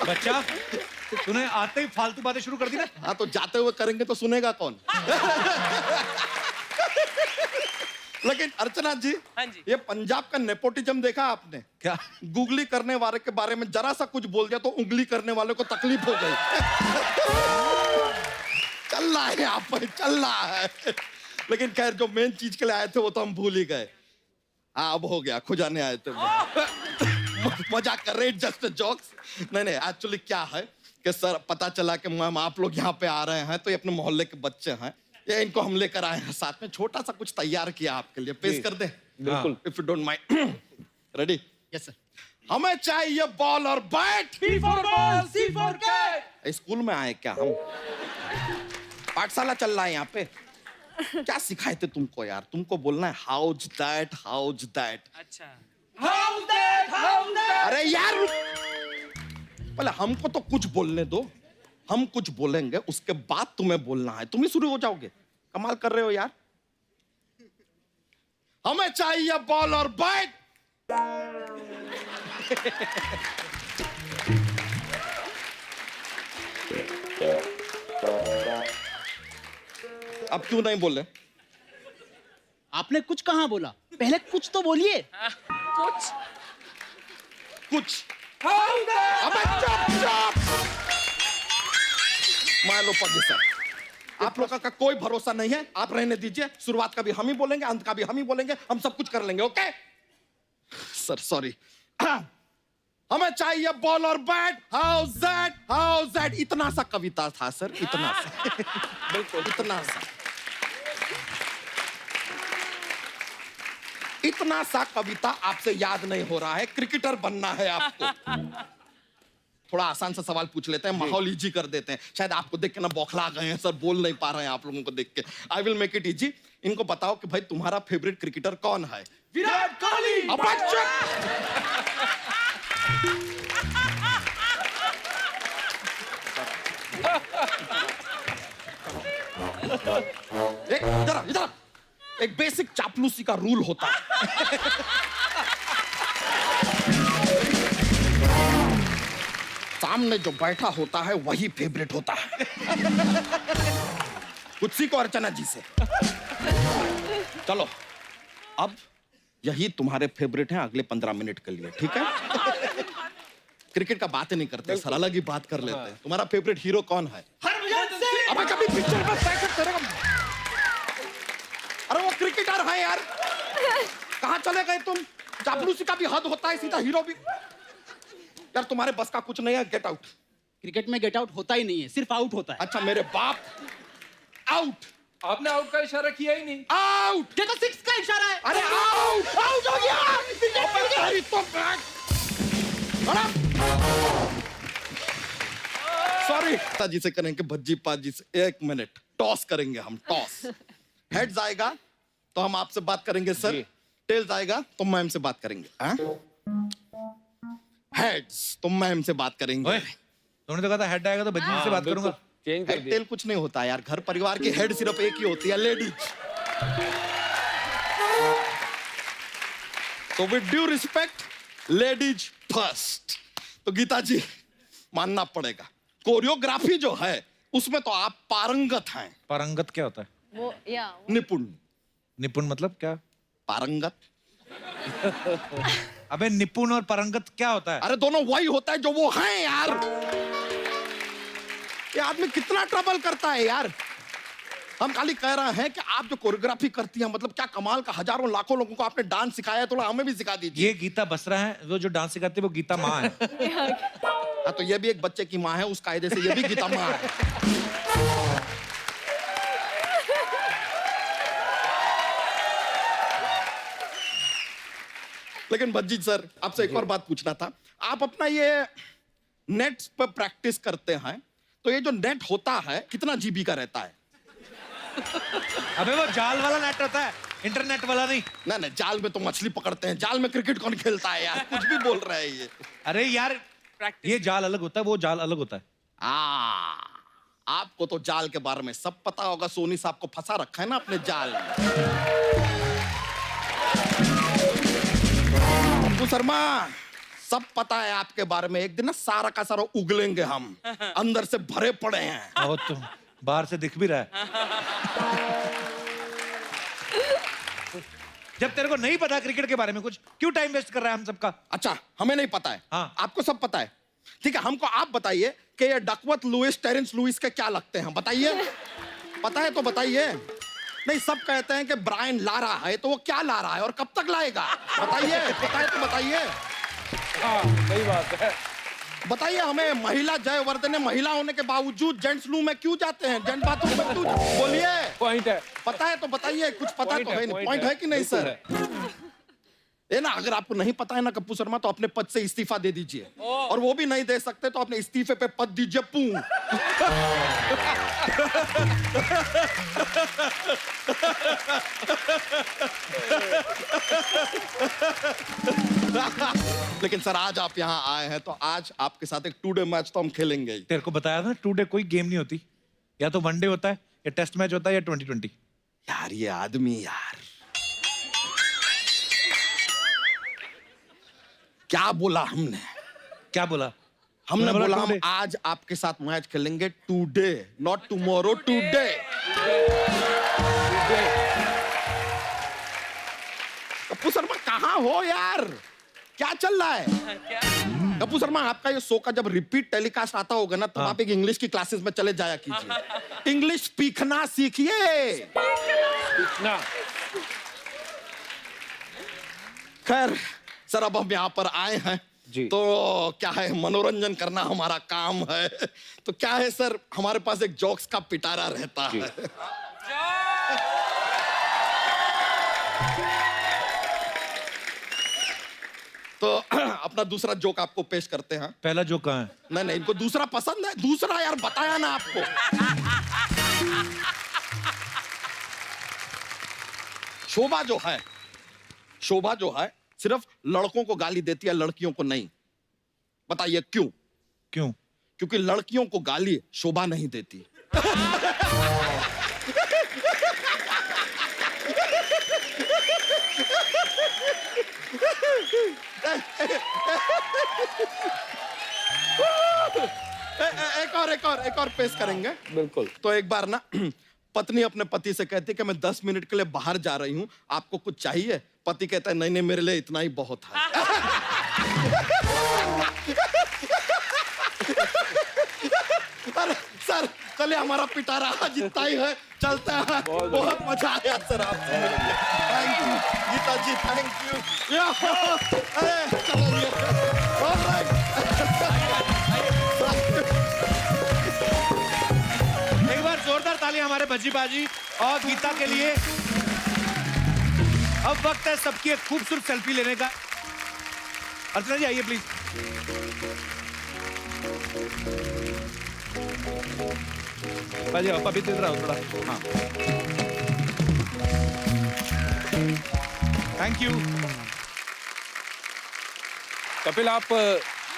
Speaker 2: बच्चा तूने आते ही फालतू बातें शुरू कर दी ना।
Speaker 1: हाँ तो जाते हुए करेंगे तो सुनेगा कौन? लेकिन अर्चना जी,
Speaker 3: हाँ जी,
Speaker 1: ये पंजाब का नेपोटिज्म देखा आपने
Speaker 2: क्या?
Speaker 1: गूगली करने वाले के बारे में जरा सा कुछ बोल दिया तो उंगली करने वाले को तकलीफ हो गई। चल रहा है यहाँ पर, चल रहा है। लेकिन खैर जो मेन चीज के लिए आए थे वो तो हम भूल ही गए। हाँ अब हो गया, खुजाने आए थे। मजाक कर रहे, जस्ट जोक्स। नहीं एक्चुअली क्या है कि सर पता चला कि मैम आप लोग यहाँ पे आ रहे हैं, तो ये अपने मोहल्ले के बच्चे हैं, ये इनको हम लेकर आए हैं साथ में। छोटा सा कुछ तैयार किया आपके लिए, पेश कर दे?
Speaker 10: बिल्कुल,
Speaker 1: if you don't mind. Ready? Yes sir. हमें चाहिए बॉल और bat.
Speaker 3: B for ball, C for cat।
Speaker 1: School में आए क्या हम? पाठशाला चल रहा है यहाँ पे। क्या सिखाए थे तुमको यार? तुमको बोलना है हाउज दैट, हाउज दैट।
Speaker 3: अच्छा, हाउ दैट, हाउ दैट।
Speaker 1: अरे यार पहले हमको तो कुछ बोलने दो, हम कुछ बोलेंगे उसके बाद तुम्हें बोलना है। तुम ही शुरू हो जाओगे, कमाल कर रहे हो यार। हमें चाहिए बॉल और बैट। अब क्यों नहीं बोले?
Speaker 17: आपने कुछ कहाँ बोला? पहले कुछ तो बोलिए।
Speaker 1: कुछ अबे चुप चुप। मान लो सर, आप लोगों का कोई भरोसा नहीं है, आप रहने दीजिए। शुरुआत का भी हम ही बोलेंगे, अंत का भी हम ही बोलेंगे, हम सब कुछ कर लेंगे। Okay sir, sorry. हमें चाहिए बॉल और bat. House that, house that. इतना सा कविता था सर, इतना सा। बिल्कुल इतना सा, इतना सा कविता आपसे याद नहीं हो रहा है। क्रिकेटर बनना है आपको। थोड़ा आसान सा सवाल पूछ लेते हैं, माहौल इजी कर देते हैं। शायद आपको देख के ना बौखला गए हैं सर, बोल नहीं पा रहे हैं आप लोगों को देख के। I will make it easy. इनको बताओ कि भाई तुम्हारा फेवरेट क्रिकेटर कौन है?
Speaker 3: विराट कोहली।
Speaker 1: अब इधर इधर, एक बेसिक चापलूसी का रूल होता है। सामने जो बैठा होता है वही फेवरेट होता है। कुछ सीखो अर्चना जी से। चलो अब यही तुम्हारे फेवरेट हैं अगले 15 मिनट के लिए, ठीक है? क्रिकेट का बात ही नहीं करते सर, अलग ही बात कर लेते हैं। तुम्हारा फेवरेट हीरो कौन है? अबे कभी पिक्चर में पैकेट करेगा। अरे वो क्रिकेटर है यार, कहाँ चले गए तुम? चापलूसी का भी हद होता है, सीधा हीरो भी। यार तुम्हारे बस का कुछ नहीं है, गेट आउट।
Speaker 17: क्रिकेट में गेट आउट होता ही नहीं है, सिर्फ आउट होता है।
Speaker 1: अच्छा मेरे बाप, आउट।
Speaker 10: आपने आउट का इशारा किया ही नहीं।
Speaker 1: आउट,
Speaker 17: ये तो 6 का इशारा है।
Speaker 1: अरे आउट, आउट हो गया। सॉरी, जी से करेंगे, भज्जी पाजी से। 1 मिनट, टॉस करेंगे हम, टॉस। हेड्स आएगा तो हम आपसे बात करेंगे सर, टेल्स आएगा तो मैम से बात करेंगे। हेड्स तो मैम से बात करेंगे।
Speaker 2: तुमने तो कहा था हेड आएगा तो भज्जी से बात करूंगा।
Speaker 10: चेंज कर
Speaker 1: हेड
Speaker 10: दिया।
Speaker 1: टेल कुछ नहीं होता यार, घर परिवार की हेड सिर्फ एक ही होती है, लेडीज। तो with due respect, ladies first. तो गीता जी मानना पड़ेगा, कोरियोग्राफी जो है उसमें तो आप पारंगत हैं।
Speaker 2: पारंगत क्या होता है?
Speaker 9: वो या
Speaker 1: निपुण।
Speaker 2: निपुण मतलब क्या?
Speaker 1: पारंगत
Speaker 2: अबे निपुण और पारंगत क्या होता है?
Speaker 1: अरे दोनों वही होता है जो वो हैं यार। ये आदमी कितना ट्रबल करता है यार। हम खाली कह रहे हैं कि आप जो कोरियोग्राफी करती हैं, मतलब क्या कमाल का, हजारों लाखों लोगों को आपने डांस सिखाया है, थोड़ा हमें भी सिखा दीजिए।
Speaker 2: ये गीता बसरा है, वो जो डांस सिखाती है वो गीता माँ है।
Speaker 1: हाँ, तो ये भी एक बच्चे की माँ है, उस कायदे से ये भी गीता माँ है। लेकिन भज्जी सर, आपसे एक और बात पूछना था। आप अपना ये नेट पर प्रैक्टिस करते हैं, तो ये जो नेट होता है कितना जीबी का रहता है?
Speaker 2: अबे वो जाल वाला नेट होता है, इंटरनेट वाला नहीं।
Speaker 1: ना ना, जाल में तो मछली पकड़ते हैं, जाल में क्रिकेट कौन खेलता है यार? कुछ भी बोल रहा है ये।
Speaker 2: अरे यार, ये जाल अलग होता है, वो जाल अलग होता है।
Speaker 1: आपको तो जाल के बारे में सब पता होगा। सोनी साहब को फंसा रखा है ना अपने जाल में। अब्बू शर्मा, सब पता है आपके बारे में। एक दिन ना सारा का सारा उगलेंगे हम, अंदर से भरे पड़े हैं।
Speaker 2: वो तो बाहर से दिख भी रहा है। जब तेरे को नहीं पता क्रिकेट के बारे में कुछ, क्यों टाइम वेस्ट कर रहा है हम सबका?
Speaker 1: अच्छा, हमें नहीं पता है।
Speaker 2: हाँ।
Speaker 1: आपको सब पता है। ठीक है, हमको आप बताइए कि ये डकवर्थ लुइस, टेरेंस लुइस के क्या लगते हैं, बताइए। पता है तो बताइए। नहीं, सब कहते हैं कि ब्रायन ला रहा है, तो वो क्या ला रहा है और कब तक लाएगा? बताइए, पता है तो बताइए।
Speaker 10: हाँ, सही बात है।
Speaker 1: बताइए हमें, महिला जयवर्धने महिला होने के बावजूद जेंट्स लूम में क्यों जाते हैं, जेंट्स बाथरूम में क्यों? बोलिए।
Speaker 10: पॉइंट है।
Speaker 1: पता है तो बताइए, कुछ पता तो है नहीं। पॉइंट है कि नहीं सर? ये ना, अगर आपको नहीं पता है ना कप्पू शर्मा, तो अपने पद से इस्तीफा दे दीजिए। और वो भी नहीं दे सकते तो अपने इस्तीफे पे पद दीजिए पू। लेकिन सर, आज आप यहाँ आए हैं, तो आज आपके साथ एक 2 डे मैच तो हम खेलेंगे ही।
Speaker 2: तेरे को बताया था 2 डे कोई गेम नहीं होती, या तो 1 डे होता है, या टेस्ट मैच होता है, या 2020।
Speaker 1: यार ये आदमी यार, क्या बोला हमने?
Speaker 2: क्या बोला?
Speaker 1: हमने
Speaker 2: बोला
Speaker 1: बोला हम
Speaker 2: 2 डे।
Speaker 1: आज आपके साथ मैच खेलेंगे today, not tomorrow, today. Kappu Sharma कहाँ हो यार? क्या चल रहा है? कप्पू शर्मा, आपका ये शो का जब रिपीट टेलीकास्ट आता होगा ना, तो आप एक इंग्लिश की क्लासेस में चले जाया कीजिए। इंग्लिश सीखना सीखिए। खैर सर, अब हम यहाँ पर आए हैं तो क्या है, मनोरंजन करना हमारा काम है। तो क्या है सर, हमारे पास एक जोक्स का पिटारा रहता है। तो अपना दूसरा जोक आपको पेश करते हैं।
Speaker 2: पहला जोक कहाँ है?
Speaker 1: नहीं नहीं, इनको दूसरा पसंद है। दूसरा यार बताया ना आपको। शोभा जो है सिर्फ लड़कों को गाली देती है, लड़कियों को नहीं। बताइए क्यों?
Speaker 2: क्यों?
Speaker 1: क्योंकि लड़कियों को गाली शोभा नहीं देती। एक और पेश करेंगे।
Speaker 10: बिल्कुल।
Speaker 1: तो एक बार ना पत्नी अपने पति से कहती है कि मैं 10 मिनट के लिए बाहर जा रही हूँ, आपको कुछ चाहिए? पति कहता है नहीं नहीं, मेरे लिए इतना ही बहुत है। अरे सर, चलिए, हमारा पिटारा आज इतना ही है, चलते हैं। बहुत मजा आया सर आपसे। Thank you Geeta ji, thank you.
Speaker 2: एक बार जोरदार ताली हमारे भज्जी बाजी और गीता के लिए। अब वक्त है सबकी एक खूबसूरत सेल्फी लेने का। अर्चना जी आइए प्लीज। बाजी आप अभी इधर आओ थोड़ा। हाँ, थैंक यू।
Speaker 10: कपिल, आप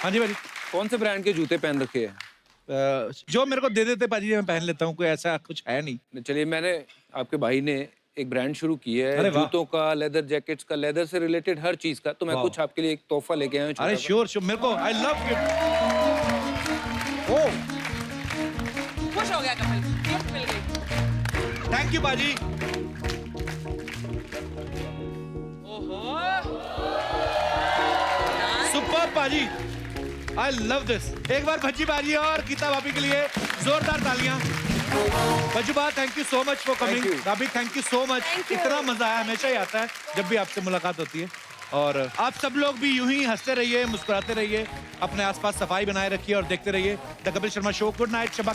Speaker 2: हाँ जी भाजी,
Speaker 10: कौन से ब्रांड के जूते पहन रखे हैं?
Speaker 2: जो मेरे को दे देते पाजी, मैं पहन लेता हूँ, कोई ऐसा कुछ है नहीं।
Speaker 10: चलिए, मैंने आपके भाई ने एक ब्रांड शुरू की है जूतों का, लेदर जैकेट्स का, लेदर से रिलेटेड हर चीज का। तो मैं कुछ आपके लिए एक तोहफा लेके आया हूँ।
Speaker 2: अरे श्योर, मेरे को आई लव यू। ओह,
Speaker 3: खुश हो गया कपिल, गिफ्ट मिल गई।
Speaker 2: थैंक यू बाजी।
Speaker 3: ओहो,
Speaker 2: सुपर पाजी, आई लव दिस। एक बार भज्जी बाजी और गीता भाभी के लिए जोरदार तालियां। Bhajjuba thank you so much for coming. भाभी थैंक यू सो मच। इतना मजा आया, हमेशा ही आता है जब भी आपसे मुलाकात होती है। और आप सब लोग भी यूं ही हंसते रहिए, मुस्कुराते रहिए, अपने आसपास सफाई बनाए रखिए और देखते रहिए the Kapil Sharma show. Good night, Shaba